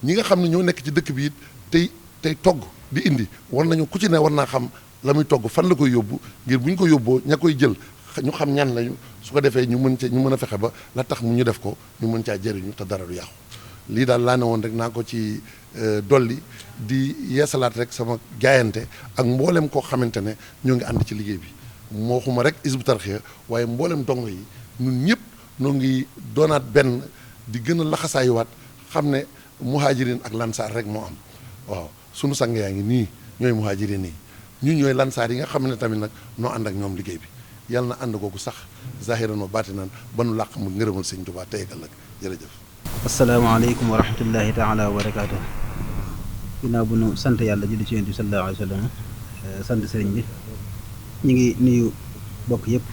ñi nga xam ne ñoo nekk ci dëkk bi it tey togg di indi war nañu ku ci ne war naa xam la muy togg fan la koy yóbbu ngir bu ñu ko yóbboo ña koy jël ñu xam ñan lañu su ko defee ñu mën a fexe ba la tax mu ñu def ko ñu mën caa jëriñu te dara du yàqu lii daal laa ne woon rek naa ko ci dolli di yeesalaat rek sama jaayante ak mboolem koo xamante ne ñoo ngi ànd ci liggéey bi moo xuma rek Hizbut Tarqiyyah waaye mboolem dongo yi ñun ñëpp noo ngi doonaat benn di gën a laxasaayuwaat xam ne muhaajirin ak lansaar rek moo am waaw sunu sang yaa ngi nii ñooy muhaajirin yi ñun ñooy lansaar yi nga xam ne tamit nag noo ànd ak ñoom liggéey bi yàlla na ànd googu sax zahiran wa baatinan ba nu làq mu ngërëmal Sëñ Tuubaa tey ak ëllëg jërëjëf. asalaamaaleykum wa rahmatullahi taala wa barakaatu. ginnaaw bu nu sant yàlla julli ci Yonent bi sallallahu alayhi wa sallam sant sëriñ bi ñu ngi nuyu bokk yëpp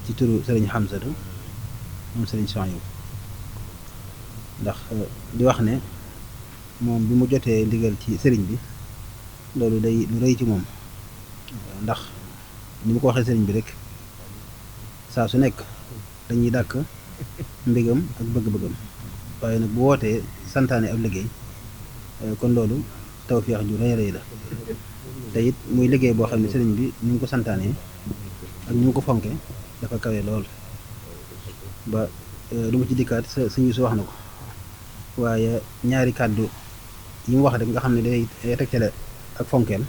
ci turu sëriñ Hamsatu moom sëriñ Sohaybu ndax di wax ne moom bi mu jotee ndigal ci sëriñ bi loolu day lu rëy ci moom ndax ni mu ko waxee sëriñ bi rek saa su nekk dañuy dàkk mbégam ak bëgg-bëggam waaye nag bu wootee santaane ab liggéey kon loolu tawfeex ju rëy rëy la te it muy liggéey boo xam ne sëriñ bi ni mu ko santaanee ak ni mu ko fonke dafa kawe lool ba du ma ci dikkaat sëñ bi su wax na ko waaye ñaari kàddu yi mu wax rek nga xam ne day tegtale ak fonkeel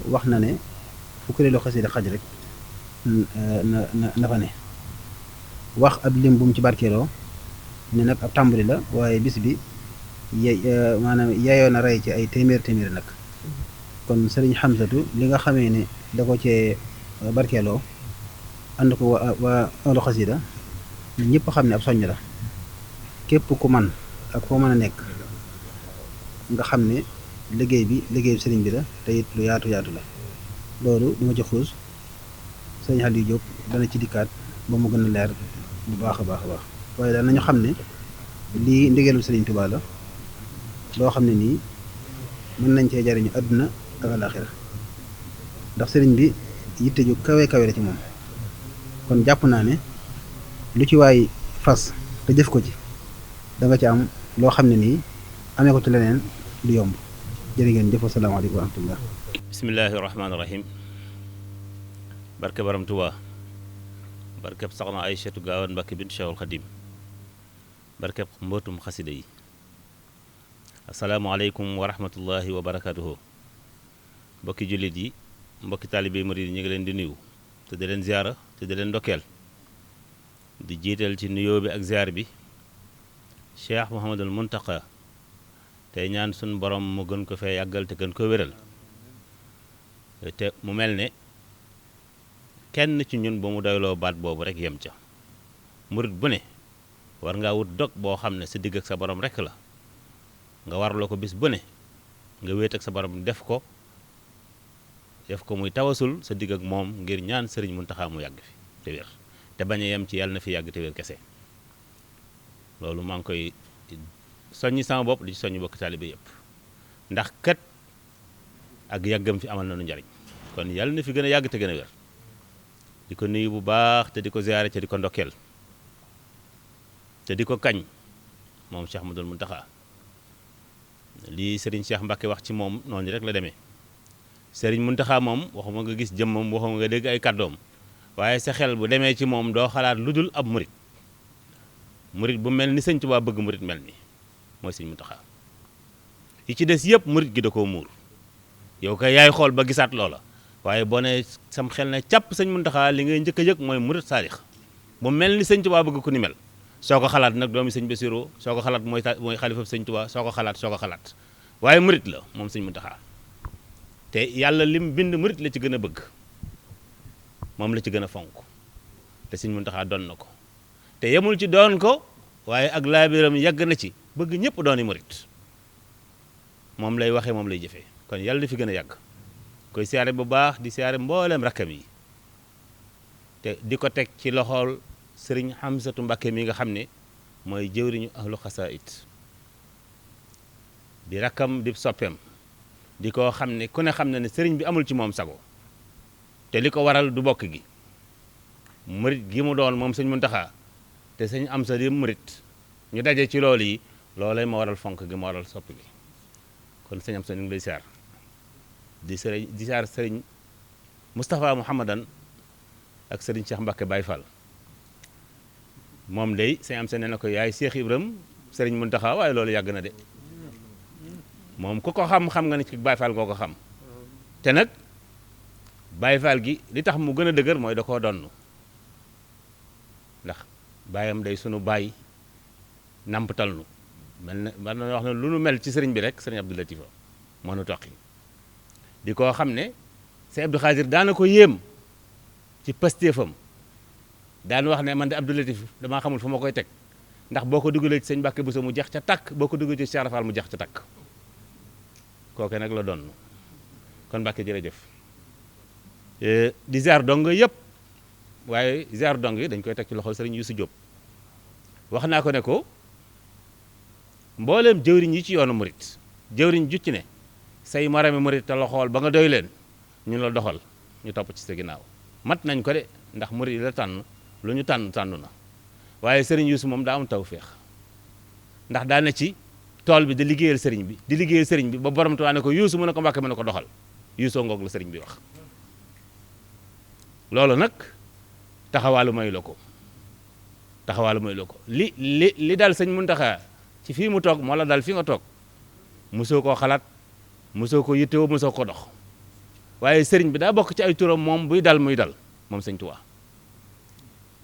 wax na ne fu kuréelu xasida xaj rek na fa ne wax ab lim bu mu ci barkeeloo ne nag ab tàmbali la waaye bis bi maanaam yeyoo na rey ci ay téeméer nag kon sëriñ Hamsatu li nga xamee ne da ko cee barkeeloo ànd ko waa ahlu xasida ñëpp xam ne ab soññ la képp ku man ak foo mën a nekk nga xam ne liggéey bi liggéeyu sëriñ bi la te it lu yaatu la loolu du ma ci xuus sëriñ Aliou Diop dana ci dikkaat ba mu gën a leer bu baax a baax waaye daal nañu xam ne lii ndigalu sëriñ Tuubaa la loo xam ne nii mën nañ cee jariñu àdduna ak alaaxira ndax sëriñ bi yitte ju kawe la ci moom kon jàpp naa ne lu ci waay fas te jëf ko ci da nga ci am loo xam ne nii amee ko ci leneen du yomb jërë ngeen jëf asalaamaaleykum wa rahmatullah bismillaahi rahmaani rahim barke baram Tuubaa barkeb soxna Aysatu Gaawan Mbàkke bint Cheikhul Xadim barkeb mbootum xasida yi asalaamaaleykum wa rahmatullahi wa barakaatuhu mbokki jullit yi mbokki taalibe murid yi ñu ngi leen di nuyu te di leen ziyaara te di leen ndokkeel di jiital ci nuyoo bi ak ziyaar bi Cheikh Mouhamadul Muntaqa tey ñaan suñu borom mu gën ko fee yàggal te gën ko wéral te mu mel ne kenn ci ñun ba mu doyloo baat boobu rek yem ca murid bu ne war ngaa wut dog boo xam ne sa digg ak sa borom rek la nga warloo ko bis bu ne nga wéet ak sa borom def ko muy tawasul sa digg ak moom ngir ñaan sëriñ Muntaxa mu yàgg fi te wér te bañ a yem ci yàlla na fi yàgg te wér kese loolu maa ngi koy soññi sama bopp di ci soññi bokk taalibe yëpp ndax kat ak yàggam fi amal nañu njariñ kon yàlla na fi gën a yàgg te gën a wér di ko nuyu bu baax te di ko ziyaare te di ko ndokkeel te di ko kañ moom Cheikh Ahmadul Muntaxa lii Serigne Cheikh Mbacke wax ci moom noonu rek la demee Serigne Muntaxa moom waxuma nga gis jëmmam waxuma nga dégg ay kàddoom waaye sa xel bu demee ci moom doo xalaat lu dul ab murit bu mel ni Sëñ Tuubaa bëgg murit mel ni mooy Sëñ Muntaxa yi ci des yëpp murit gi da koo muur yow kay yaay xool ba gisaat loola waaye boo ne sam xel ne càpp sëñ Muntaxa li ngay njëkk a yëg mooy murit saalix bu mel ni sëñ Tuubaa bëgg ku ni mel soo ko xalaat nag doomi sëñ Basiru soo ko xalaat mooy xalifa sëñ Tuubaa soo ko xalaat waaye murit la moom sëñ Muntaxa te yàlla lim bind murit la ci gën a bëgg moom la ci gën a fonk te sëñ Muntaxa doon na ko te yemul ci doon ko waaye ak laabiram yàgg na ci bëgg ñëpp dooni murit moom lay waxee moom lay jëfee kon yàlla di fi gën a yàgg koy siyaare bu baax di siyaare mboolem rakkam yi te di ko teg ci loxool sëriñ Xamsatu Mbàkke mi nga xam ne mooy jëwriñu ahlu xasaayid di rakkam di soppeem di ko xam ne ku ne xam ne sëriñ bi amul ci moom sago te li ko waral du bokk gi murit gi mu doon moom sëñ Muntaxa te sëñ Amsa di murit ñu daje ci loolu yi loolay ma waral fonk gi ma waral sopp gi kon sëñ Amsa ñu ngi lay siyaar di siyaar sëriñ Moustapha Mouhamadan ak sëriñ Cheikh Mbacke Baye Fall moom day sëñ Amsa nee na ko yaay Cheikh Ibram sëriñ Muntaxa waaye loolu yàgg na de moom ku ko xam nga ne ci Baye Fall goo ko xam te nag Baye Fall gi li tax mu gën a dëgër mooy da koo donn ndax baayam day sunu baay nampatal nu mel na wax ne lu nu mel ci sëriñ bi rek sëriñ Abdou Latif moo nu toqi di koo xam ne sëñ Abdou Khadir daana ko yéem ci pastéefam daan wax ne man de Abdou Latif damaa xamul fu ma koy teg ndax boo ko dugalee ci sëñ Mbàkke Buso mu jeex ca takk boo ko dugalee ci Cheikh Rafal mu jeex ca takk kooke nag la doon kon Mbàkke jërëjëf di ziar dong yëpp waaye ziar dong yi dañ koy teg ci loxol sëriñ Youssou Diop wax naa ko ne ko mbooleem jëwriñ yi ci yoonu murit jëwriñ jucc ne say morami murit te la xool ba nga doy leen ñu la doxal ñu topp ci sa ginnaaw mat nañ ko de ndax murit yi la tànn lu ñu tànn na waaye sëriñ Youssou moom daa am tawféex ndax daa na ci tool bi di liggéeyal sëriñ bi ba borom Tuubaa ne ko Youssou mu ne ko Mbàkke mu ne ko doxal Youssou ngoog la sëriñ bi wax loolu nag taxawaalu may la ko li dal sëñ Muntaxa ci fii mu toog moo la dal fi nga toog mosoo koo xalaat mosoo ko yittewoo mosoo ko dox waaye sëriñ bi daa bokk ci ay turam moom buy dal muy dal moom sëñ Tuubaa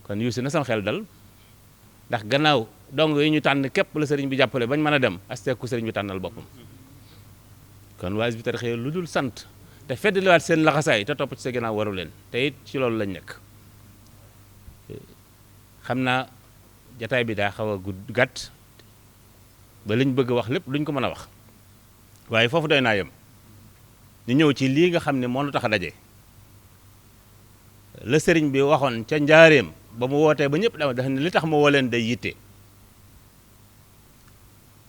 kon Youssou na sam xel dal ndax gannaaw dong yi ñu tànn képp la sëriñ bi jàppale bañ mën a dem asteeku sëriñ bi tànnal boppam kon waa Hizbut Tarqiyyah lu dul sant te feddliwaat seen laxasaay te topp ci sa ginnaaw waru leen te it ci loolu lañ nekk xam naa jataay bi daa xaw a gàtt ba liñ bëgg wax lépp duñ ko mën a wax waaye foofu doy naa yem ñu ñëw ci lii nga xam ne moo nu tax a daje la sëriñ bi waxoon ca njaareem ba mu wootee ba ñëpp dama def ne li tax ma woo leen day yitte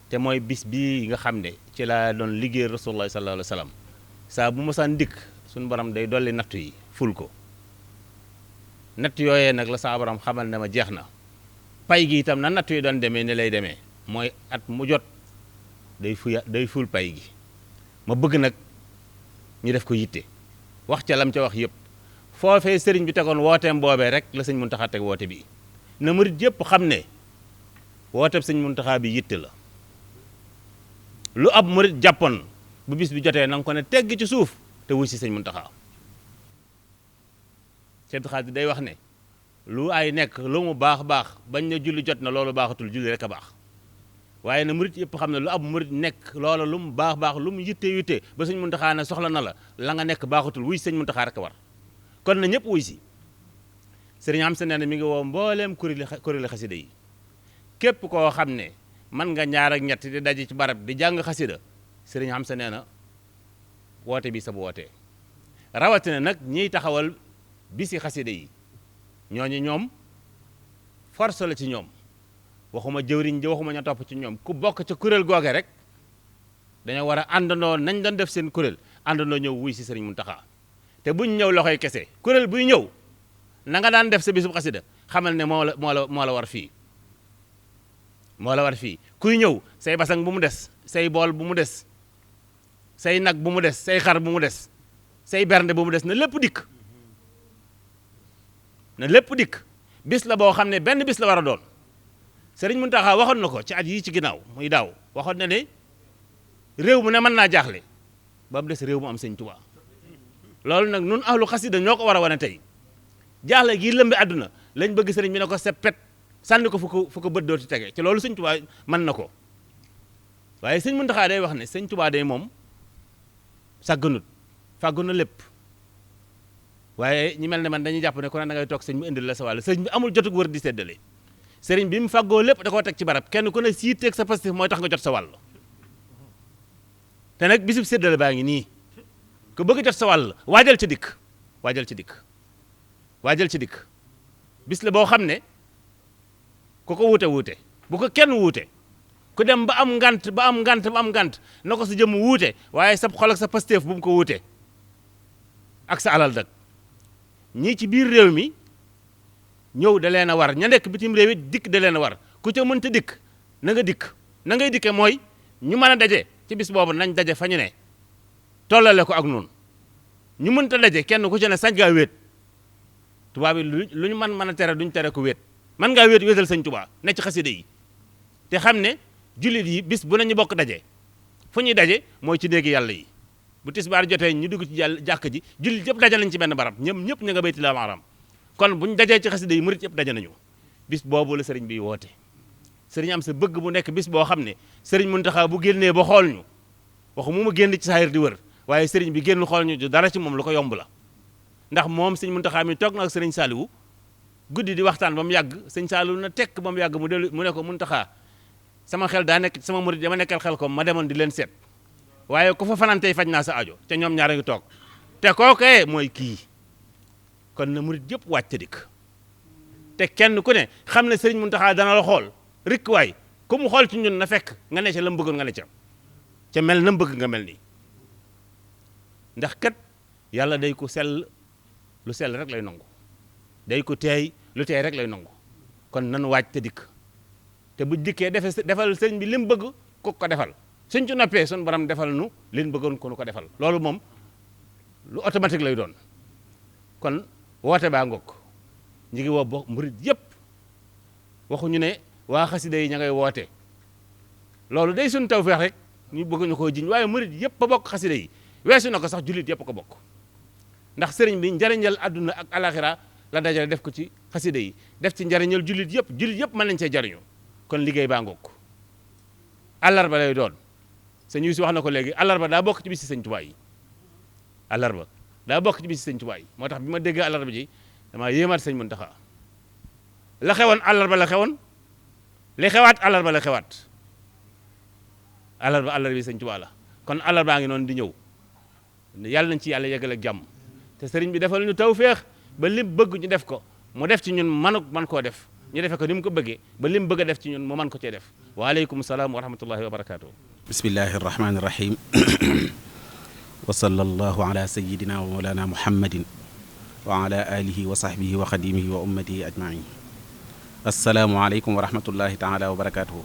te mooy bis bii nga xam ne ci laa doon liggéey rasulullah sallallahu alayhi wa sallam saa bu ma saan dikk suñu borom day dolli nattu yi ful ko natt yooyee nag la saa borom xamal ne ma jeex na pay gi itam na natt yi doon demee ni lay demee mooy at mu jot day ful pay gi ma bëgg nag ñu def ko yitte wax ca lam ca wax yëpp foofee sëriñ bi tegoon wooteem boobee rek la sëñ Muntaxa teg woote bi na murit yëpp xam ne wooteeb sëñ Muntaxa bi yitte la lu ab murit jàppoon bu bis bi jotee na nga ko ne tegg ci suuf te wuy si sëñ Muntaxa Sëñ Abdou Khadre day wax ne lu ay nekk lu mu baax bañ na julli jot na loolu baaxatul julli rek a baax waaye na murit yëpp xam ne lu ab murit nekk loola lu mu baax lu mu yitte ba sëñ Muntaxa ne soxla na la nga nekk baaxatul wuy si sëñ Muntaxa rek a war kon na ñëpp wuy si sëriñ Amsa nee na mi ngi woo mbooleem kuréeli xasida yi képp koo xam ne man nga ñaar ak ñett di daje ci barab di jàng xasida sëriñ Amsa nee na woote bi sab wootee rawatina nag ñiy taxawal bisi xasida yi ñooñu ñoom force la ci ñoom waxuma jëwriñ ji waxuma ña topp ci ñoom ku bokk ca kuréel googe rek dañoo war a àndandoo nañ doon def seen kuréel àndandoo ñëw wuy si sëriñ Muntaxa te buñ ñëw loxoy kese kuréel buy ñëw na nga daan def sa bisub xasida xamal ne moo la war fii kuy ñëw say basang bu mu des say bool bu mu des say nag bu mu des say xar bu mu des say bernde bu mu des na lépp dikk bis la boo xam ne benn bis la war a doon Sëriñ Muntaxa waxoon na ko ci at yii ci ginnaaw muy daaw waxoon na ne réew mu ne mën naa jaaxle ba mu des réew mu am Sëñ Tuubaa loolu nag nun ahlu xasida ñoo ko war a wane tey jaaxle gii lëmbi àdduna lañ bëgg sëriñ bi ne ko seppet sànni ko fu ko bët dooti tege ci loolu sëñ Tuubaa mën na ko waaye sëñ Muntaxaa day wax ne sëñ Tuubaa day moom sàgganut fàggu na lépp waaye ñi mel ne man dañuy jàpp ne ku ne da ngay toog sëñ bi indil la sa wàll sëñ bi amul jotug wër di séddale sëriñ bi mu fàggoo lépp da koo teg ci barab kenn ku ne siiteeg sa pastif mooy tax nga jot sa wàll te nag bisub séddale baa ngi nii ku bëgg jot sa wàll waajal ci dikk waajal ci dikk waajal ci dikk bis la boo xam ne ku ko wuute bu ko kenn wuute ku dem ba am ngant na ko sa jëm wuute waaye sa xol ak sa pastif bu mu ko wuute ak sa alal dak ñii ci biir réew mi ñëw da leen a war ña nekk bitim réew it dikk da leen a war ku ca mënta dikk na nga dikk na ngay dikke mooy ñu mën a daje ci bis boobu nañ daje fa ñu ne tollale ko ak noonu ñu mënta daje kenn ku ci ne sañ gaa wéet tubaab yi lu ñu mën a tere duñ tere ko wéet mën ngaa wéetal sëñ Tuubaa ne ci xasida yi te xam ne jullit yi bis bu nañu bokk daje fu ñuy daje mooy ci néegi yàlla yi bu tisbaar jotee ñu dugg ci jàkk ji jullit yëpp daje nañ ci benn barab ñëpp ñu nga bayti la maaram kon buñ dajee ci xasida yi murit yëpp daje nañu bis boobu la sëriñ bi woote sëriñ am sa bëgg bu nekk bis boo xam ne sëriñ Muntaxa bu génnee ba xool ñu waxu mu ma génn ci saayir di wër waaye sëriñ bi génn xool ñu dara ci moom lu ko yomb la ndax moom sëriñ Muntaxa mi toog na ak sëriñ Saliou guddi di waxtaan ba mu yàgg sëriñ Saliou na tekk ba mu yàgg mu ne ko Muntaxa sama xel daa nekk sama murit dama nekkal xel ko ma demoon di leen seet waaye ku fa fanaan tey faj naa sa aajo te ñoom ñaar a ngi toog te kookee mooy kii kon na murit yëpp wàcc dikk te kenn ku ne xam ne sëriñ Muntaxa dana la xool rikk waay ku mu xool ci ñun na fekk nga ne ca la mu bëggoon nga ne ca mel na mu bëgg nga mel nii ndax kat yàlla day ko sell lu sell rek lay nangu day ko teey lu teey rek lay nangu kon nanu wàcc te dikk te bu dikkee defal sëriñ bi li mu bëgg ku ko defal suñ ci noppee suñ borom defal nu liñ bëggoon ko nu ko defal loolu moom lu automatique lay doon kon woote baa ngokk ñi ngi woo bo murit yëpp waxuñu ne waa xasida yi ña ngay woote loolu day suñ tawfeex rek ñu bëgg ñu koo jiñ waaye murit yëpp a bokk xasida yi weesu na ko sax jullit yëpp ko bokk ndax sëriñ bi njariñal àdduna ak alaxira la dajale def ko ci xasida yi def ci njariñal jullit yëpp mën nañ cee jariñu kon liggéey baa ngokk àllarba lay doon sëñ Yuusu wax na ko léegi àllarba daa bokk ci bis si sëñ Tuubaa yi àllarba daa bokk ci bis si sëñ Tuubaa yi moo tax bi ma déggee àllarba ji damaa yéemaat sëñ Muntaxa la xewoon àllarba la xewoon li xewaat àllarba la xewaat àllarba bi sëñ Tuubaa la kon àllarbaa ngi noonu di ñëw yàlla nañ ci yàlla yeggal ak jàmm te sëriñ bi defal ñu tawféex ba lim bëgg ñu def ko mu def ci ñun man koo def ñu defe ko ni mu ko bëggee ba lim bëgg a def ci ñun mu man ko cee def waaleykum salaam wa rahmatullahi wa barakaatu. bismillahi rahmaani rahim wa sallallahu ala sayidina wa mawlana muhammadin wa ala alihi wa sahbihi wa xadimihi wa ummatihi ajmain asalaamualeykum wa rahmatullahi taala wa barakaatuhu.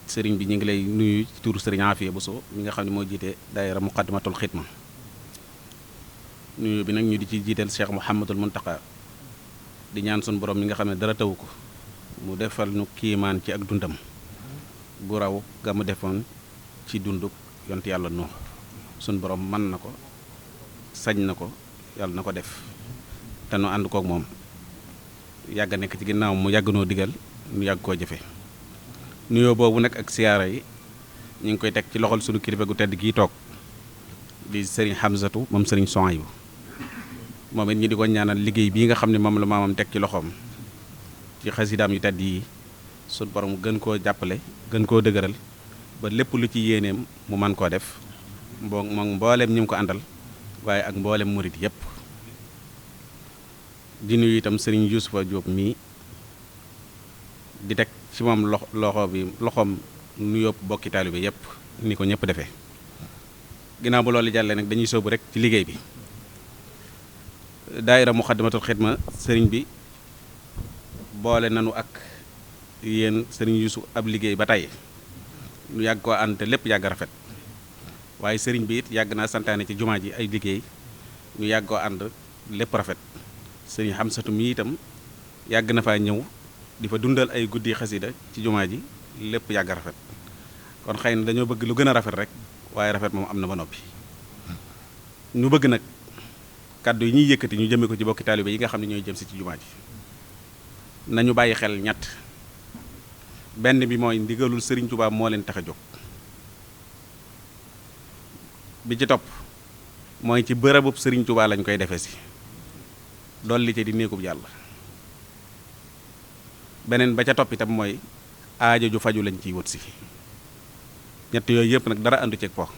sëriñ bi ñu ngi lay nuyu ci turu sëriñ Afia Bousso mi nga xam ne moo jiite daayira muqaddimatul xidma nuyu bi nag ñu di ci jiiteel Cheikh Mouhamadul Muntaqa di ñaan sun borom mi nga xam ne dara taw ko mu defal ñu kiimaan ci ak dundam gu raw ga mu defoon ci dunduk yont yàlla Nuux sun borom mën na ko sañ na ko yàlla na ko def te nu ànd kook moom yàgg nekk ci ginnaaw mu yàgg noo digal nu yàgg koo jëfe nuyoo boobu nag ak siyaara yi ñu ngi koy teg ci loxol sunu kilifa gu tedd gii toog di sëriñ Hamzatu moom sëriñ Sohaybu moom it ñi di ko ñaanal liggéey bii nga xam ne moom la maamam teg ci loxoom ci xasidaam yu tedd yi sunu borom gën koo jàppale gën koo dëgëral ba lépp lu ci yéeneem mu man koo def moom mbooleem ñi mu ko àndal waaye ak mbooleem murit yépp di nuyu itam sëriñ Yuusufa Jóob mii di teg ci moom loxoom nu yóbbu bokki taalibe yépp ni ko ñëpp defee ginnaaw bu loolu jàllee nag dañuy sóobu rek ci liggéey bi daayira muxaddamatul xidma sëriñ bi boole nanu ak yéen sëriñ Yuusu ab liggéey ba tey nu yàgg koo ànd te lépp yàgg rafet waaye sëriñ bi it yàgg naa santaane ci jumaa ji ay liggéey ñu yàgg koo ànd lépp rafet sëriñ Xamsatu mi itam yàgg na faa ñëw di fa dundal ay guddi xasida ci jumaa ji lépp yàgg rafet kon xëy na dañoo bëgg lu gën a rafet rek waaye rafet moom am na ba noppi ñu bëgg nag kàddu yi ñuy yëkkati ñu jëme ko ci bokki taalibe yi nga xam ne ñooy jëm si ci jumaa ji nañu bàyyi xel ñett. benn bi mooy ndigalul Serigne Touba moo leen tax a jóg bi ci topp mooy ci bërëbub Serigne Touba lañ koy defee si dolli ci di néegub yàlla beneen ba ca topp itam mooy aajo ju faju lañ ciy wut si ñett yooyu yëpp nag dara àndu ceeg po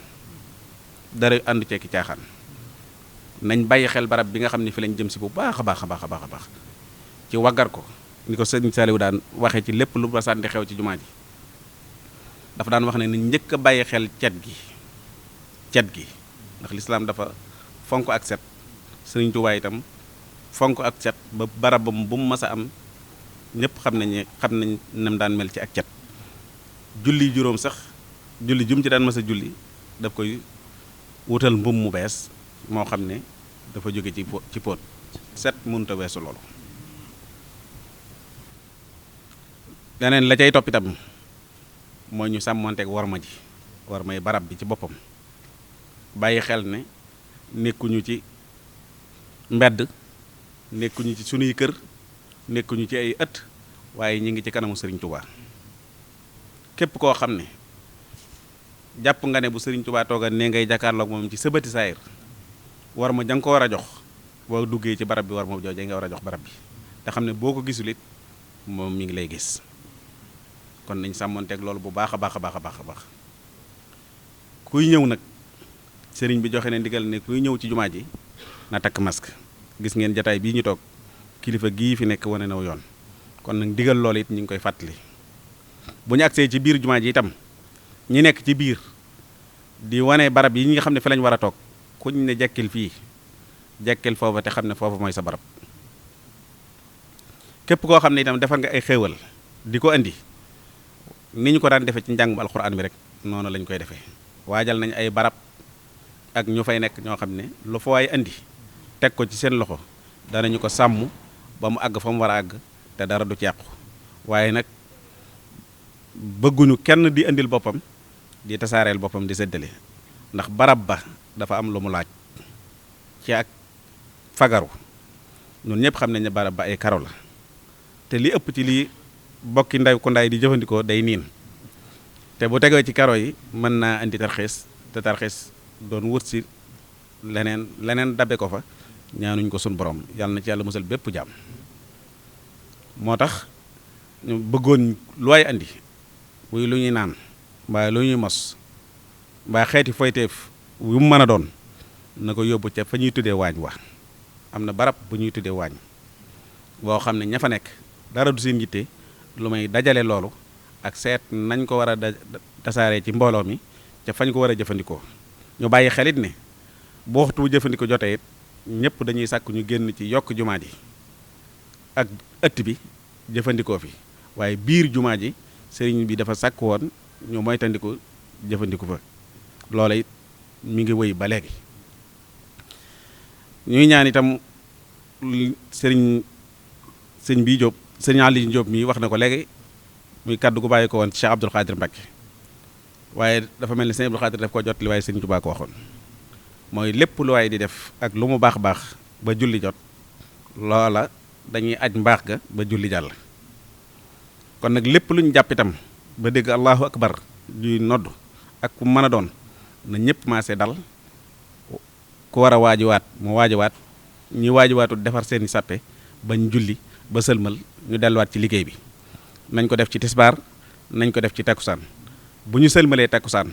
dara àndu ceeg ki caaxaan nañ bàyyi xel barab bi nga xam ne fi lañ jëm si bu baax a baax a baax a baax a baax ci waggar ko ni ko sëñ Saliou daan waxee ci lépp lu basaan di xew ci jumaa ji dafa daan wax ne ni njëkk a bàyyi xel cet gi ndax lislaam dafa fonk ak set Sëriñ Tuubaa itam fonk ak set ba barabam bu mu mas a am ñëpp xam nañ nam daan mel ci ak cet julli juróom sax julli jum ci daan mas a julli daf koy wutal mbum mu bees moo xam ne dafa jóge ci póot set mënut a weesu loolu leneen la cay topp itam mooy ñu sàmmonteeg warma ji warmay barab bi ci boppam bàyyi xel ne nekkuñu ci mbedd nekkuñu ci sunuy kër nekkuñu ci ay ëtt waaye ñi ngi ci kanamu Serigne Touba képp koo xam ne jàpp nga ne bu Serigne Touba tooga ne ngay jàkkaarloog moom ci sëbati saayir warma ja nga ko war a jox boo duggee ci barab bi warma jooju nga war a jox barab bi te xam ne boo ko gisul it moom mi ngi lay gis kon nañ sàmmonteeg loolu bu baax a baax a baax a baax a baax kuy ñëw nag sëriñ bi joxe ne ndigal ne kuy ñëw ci jumaa ji na takk masque gis ngeen jataay bii ñu toog kilifa gii fi nekk wane naw yoon kon nag ndigal loolu it ñu ngi koy fàttali bu ñu agsee ci biir jumaa ji itam ñi nekk ci biir di wane barab yi ñi nga xam ne fi lañ war a toog kuñ ne jekkil fii jekkil foofa te xam ne foofa mooy sa barab képp koo xam ne itam defar nga ay xéewal di ko andi ni ñu ko daan defee ci njàngum alxuraan bi rek noonu lañ koy defee waajal nañ ay barab ak ñu fay nekk ñoo xam ne lu fa waay andi teg ko ci seen loxo danañu ko sàmm ba mu àgg fa mu war a àgg te dara du ci yàqu waaye nag bëgguñu kenn di andil boppam di tasaareel boppam di séddale ndax barab ba dafa am lu mu laaj ci ak fagaru ñun ñëpp xam nañ ne barab ba ay karo la te li ëpp ci lii bokki nday ku ndaay di jëfandikoo day niin te bu tegee ci karo yi mën naa indi tarxiis te tarxiis doon wut si leneen dabe ko fa ñaanuñ ko sun borom yàlla na ci yàlla musal bépp jàmm moo tax ñu bëggoon lu waay andi muy lu ñuy naan mbaa lu ñuy mos mbaa xeeti foyteef yu mu mën a doon na ko yóbbu ca fa ñuy tuddee waañ wa am na barab bu ñuy tuddee waañ boo xam ne ña fa nekk dara du seen yitte lu may dajale loolu ak seet nañ ko war a tasaaree ci mbooloo mi ca fañ ko war a jëfandikoo ñu bàyyi xelit ne bu waxtu bu jëfandikoo jotee it ñëpp dañuy sàkk ñu génn ci yokk jumaa ji ak ëtt bi jëfandikoo fi waaye biir jumaa ji sëriñ bi dafa sàkk woon ñu moytandiku jëfandiku fa loola it mi ngi wëy ba léegi ñuy ñaan itam sëñ bii Jóob sëñ Aliou Jóob mii wax na ko léegi muy kaddu gu bàyyi ko woon Cheikh Abdoul Khadir Mbacké waaye dafa mel ni sëñ Abdoul Khadir daf ko jot li waaye sëñ Tuubaa ko waxoon mooy lépp lu waay di def ak lu mu baax baax ba julli jot loola dañuy aj mbaax ga ba julli jàll kon nag lépp lu ñu jàpp itam ba dégg allahu akbar juy nodd ak ku mën a doon na ñëpp maase dal ku war a waajiwaat mu waajiwaat ñi waajiwaatul defar seeni sàppe bañ julli ba sëlmal ñu delluwaat ci liggéey bi nañ ko def ci tisbaar nañ ko def ci takkusaan bu ñu sëlmalee takkusaan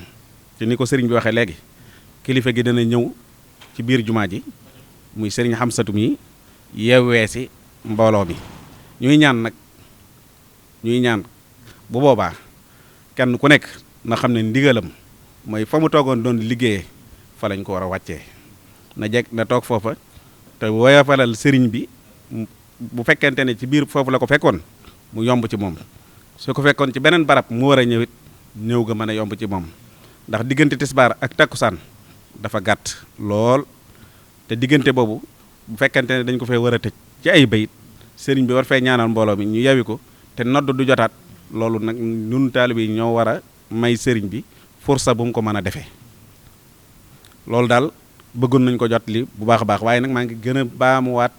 ci ni ko sëriñ bi waxee léegi kilifa gi dana ñëw ci biir jumaa ji muy sëriñ Xamsatu mi yeewee si mbooloo mi ñuy ñaan bu boobaa kenn ku nekk na xam ne ndigalam mooy fa mu toogoon doon liggéeyee fa lañ ko war a wàccee na toog foofa te woyofalal sëriñ bi bu fekkente ne ci biir foofu la ko fekkoon mu yomb ci moom su ko fekkoon ci beneen barab mu war a ñëwit ñëw ga mën a yomb ci moom ndax diggante tisbaar ak takkusaan dafa gàtt lool te diggante boobu bu fekkente ne dañ ko fee war a tëj ci ay bayit sëriñ bi war fee ñaanal mbooloo mi ñu yawi ko te nodd du jotaat loolu nag ñun taalibe yi ñoo war a may sëriñ bi fursa bu mu ko mën a defee loolu daal bëggoon nañ ko jot li bu baax a baax waaye nag maa ngi gën a baamuwaat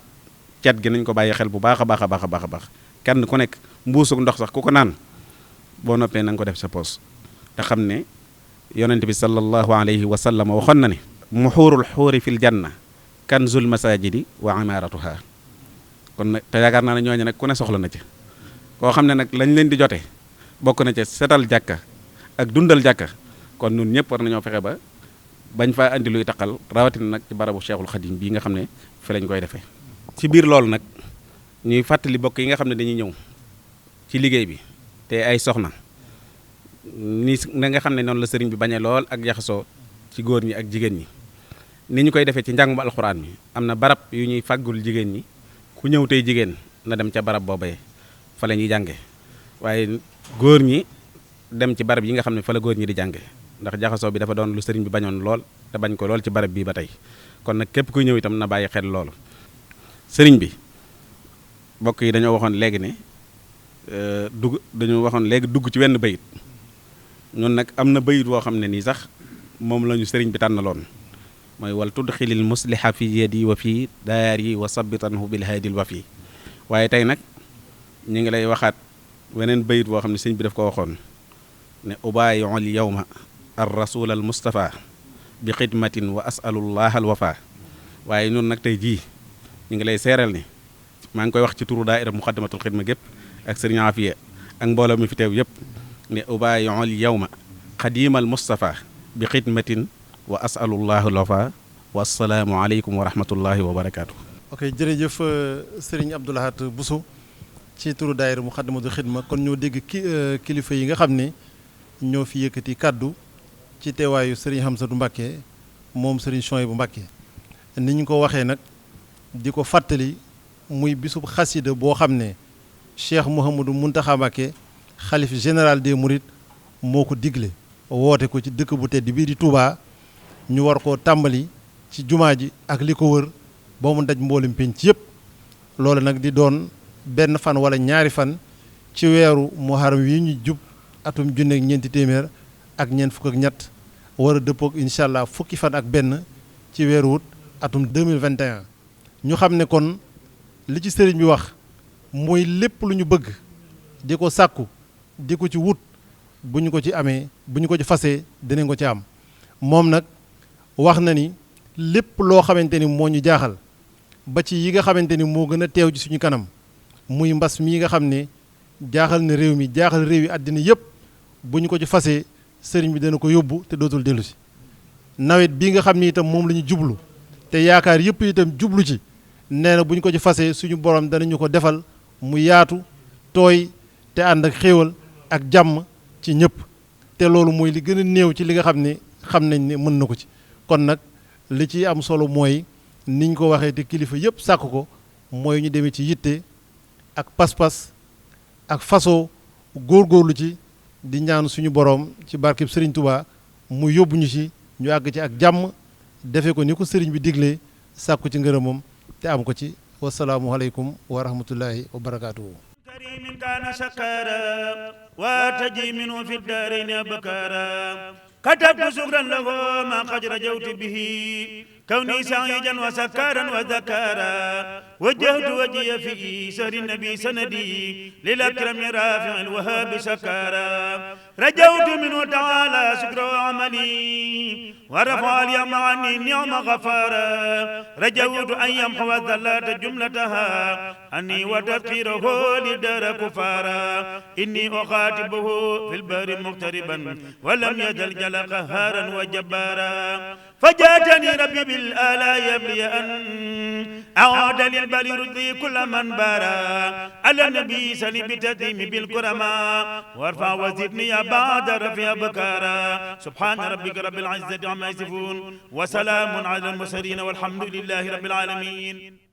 cet gi nañ ko bàyyi xel bu baax a baax a baax a baax a baax kenn ku nekk mbuusug ndox sax ku ko naan boo noppee na nga ko def sa poos te xam ne yonent bi sallallahu alayhi wa sallam waxoon na ne muxuurul xuuri fil janna kanzul masajidi wa imaratuha kon nag te yaakaar naa ne ñooñu nag ku ne soxla na ci koo xam ne nag lañ leen di jote bokk na ca setal jàkka ak dundal jàkka kon ñun ñëpp war nañoo fexe ba bañ faa andi luy taqal rawatina nag ci barabu Cheikhul Khadim bii nga xam ne fi lañ koy defee. ci biir loolu nag ñuy fàttali bokk yi nga xam ne dañuy ñëw ci liggéey bi te ay soxna ni nga xam ne noonu la sëriñ bi bañee lool ak jaxasoo ci góor ñi ak jigéen ñi ni ñu koy defee ci njàngum alxuraan mi am na barab yu ñuy fàggul jigéen ñi ku ñëw tey jigéen na dem ca barab boobee fa la ñuy jànge waaye góor ñi dem ci barab yi nga xam ne fa la góor ñi di jànge ndax jaxasoo bi dafa doon lu sëriñ bi bañoon lool te bañ ko lool ci barab bii ba tey kon nag képp kuy ñëw itam na bàyyi xel loolu sëriñ bi mbokk yi dañoo waxoon léegi ne dugg ci wenn bayit ñun nag am na bayit woo xam ne nii sax moom la ñu sëriñ bi tànnaloon mooy wal tudxilil musliha fi yadi wa fi daari wa sabitanhu bil haadil wa fi waaye tey nag ñu ngi lay waxaat weneen bayit woo xam ne sëriñ bi daf ko waxoon ne ubaayiul yawma ar rasul al mustafa bi xidmatin wa asalullah al wafa waaye ñun nag tey jii ñu ngi lay seeral ni maa ngi koy wax ci turu daaira muqaddamatul xidma gépp ak sëriñ Afiya ak mbooloo mi fi teew yëpp ne ubaayiul yawma xadimal mustafa bi xidmatin wa asalullah al wafa wa assalaamu aleykum wa rahmatullahi wa barakaatu. ok jërëjëf sëriñ Abdou Lahad Bousso ci turu daayira muqaddamatul xidma kon ñoo dégg kilifa yi nga xam ne ñoo fi yëkkati kàddu ci teewaayu sëriñ Hamsatu Mbàkke moom sëriñ Souhaïbou Mbàkke ni ñu ko waxee nag di ko fàttali muy bisub xasida boo xam ne Cheikh Mouhamadou Mountakha Mbàkke xalif général des Mourides moo ko digle woote ko ci dëkk bu tedd bii di Touba ñu war koo tàmbali ci jumaa ji ak li ko wër ba mu daj mboolem penc yëpp loolu nag di doon benn fan wala ñaari fan ci weeru muharram wi ñu jub atum junne ak ñeenti téeméer ak ñeent fukk ak ñett war a dëppoog incha allah fukki fan ak benn ci weeru wut atum 2021 ñu xam ne kon li ci sëriñ bi wax mooy lépp lu ñu bëgg di ko sàkku di ko ci wut bu ñu ko ci amee bu ñu ko ci fasee dinañ ko ci am moom nag wax na ni lépp loo xamante ni moo ñu jaaxal ba ci yi nga xamante ni moo gën a teew ci suñu kanam muy mbas mii nga xam ne jaaxal na réew mi jaaxal réew yi àddina yëpp bu ñu ko ci fasee sëriñ bi dana ko yóbbu te dootul dellu si nawet bii nga xam ni itam moom la ñu jublu te yaakaar yëpp itam jublu ci nee na bu ñu ko ci fasee suñu borom danañu ko defal mu yaatu tooy te ànd ak xéewal ak jàmm ci ñëpp te loolu mooy li gën a néew ci li nga xam ne xam nañ ne mën na ko ci kon nag li ci am solo mooy niñ ko waxee te kilifa yëpp sàkk ko mooy ñu demee ci yitte ak pas-pas ak façon góorgóorlu ci di ñaan suñu borom ci barkeb Serigne Touba mu yóbbu ñu ci ñu àgg ci ak jàmm defe ko ni ko Serigne bi diglee sàkku ci ngërëmam te am ko ci wasalaamu aleykum wa rahmatullahi wa barakaatuhu. كريم كان شكارا وتجي منه في الدارين أبكارا كتبت شكرا له ما قد رجوت به كوني سعيدا وسكارا وذكارا وجهت وجهي في سهر النبي سندي للأكرم رافع الوهاب سكارا رجوت منه تعالى شكر عملي ورفع اليوم عني النعم غفارا رجوت أن يمحو الذلات جملتها أني وتذكيره لدار كفارا إني أخاطبه في البر مغتربا ولم يزل جل قهارا وجبارا فجاتني ربي بالآلاء يبلي أن أعود للبل رجلي كل من بارا على النبي سلي بتديم بالكرماء وارفع وزدني بعد رفيع بكارا سبحان ربك رب العزة عما يصفون وسلام على المرسلين والحمد لله رب العالمين.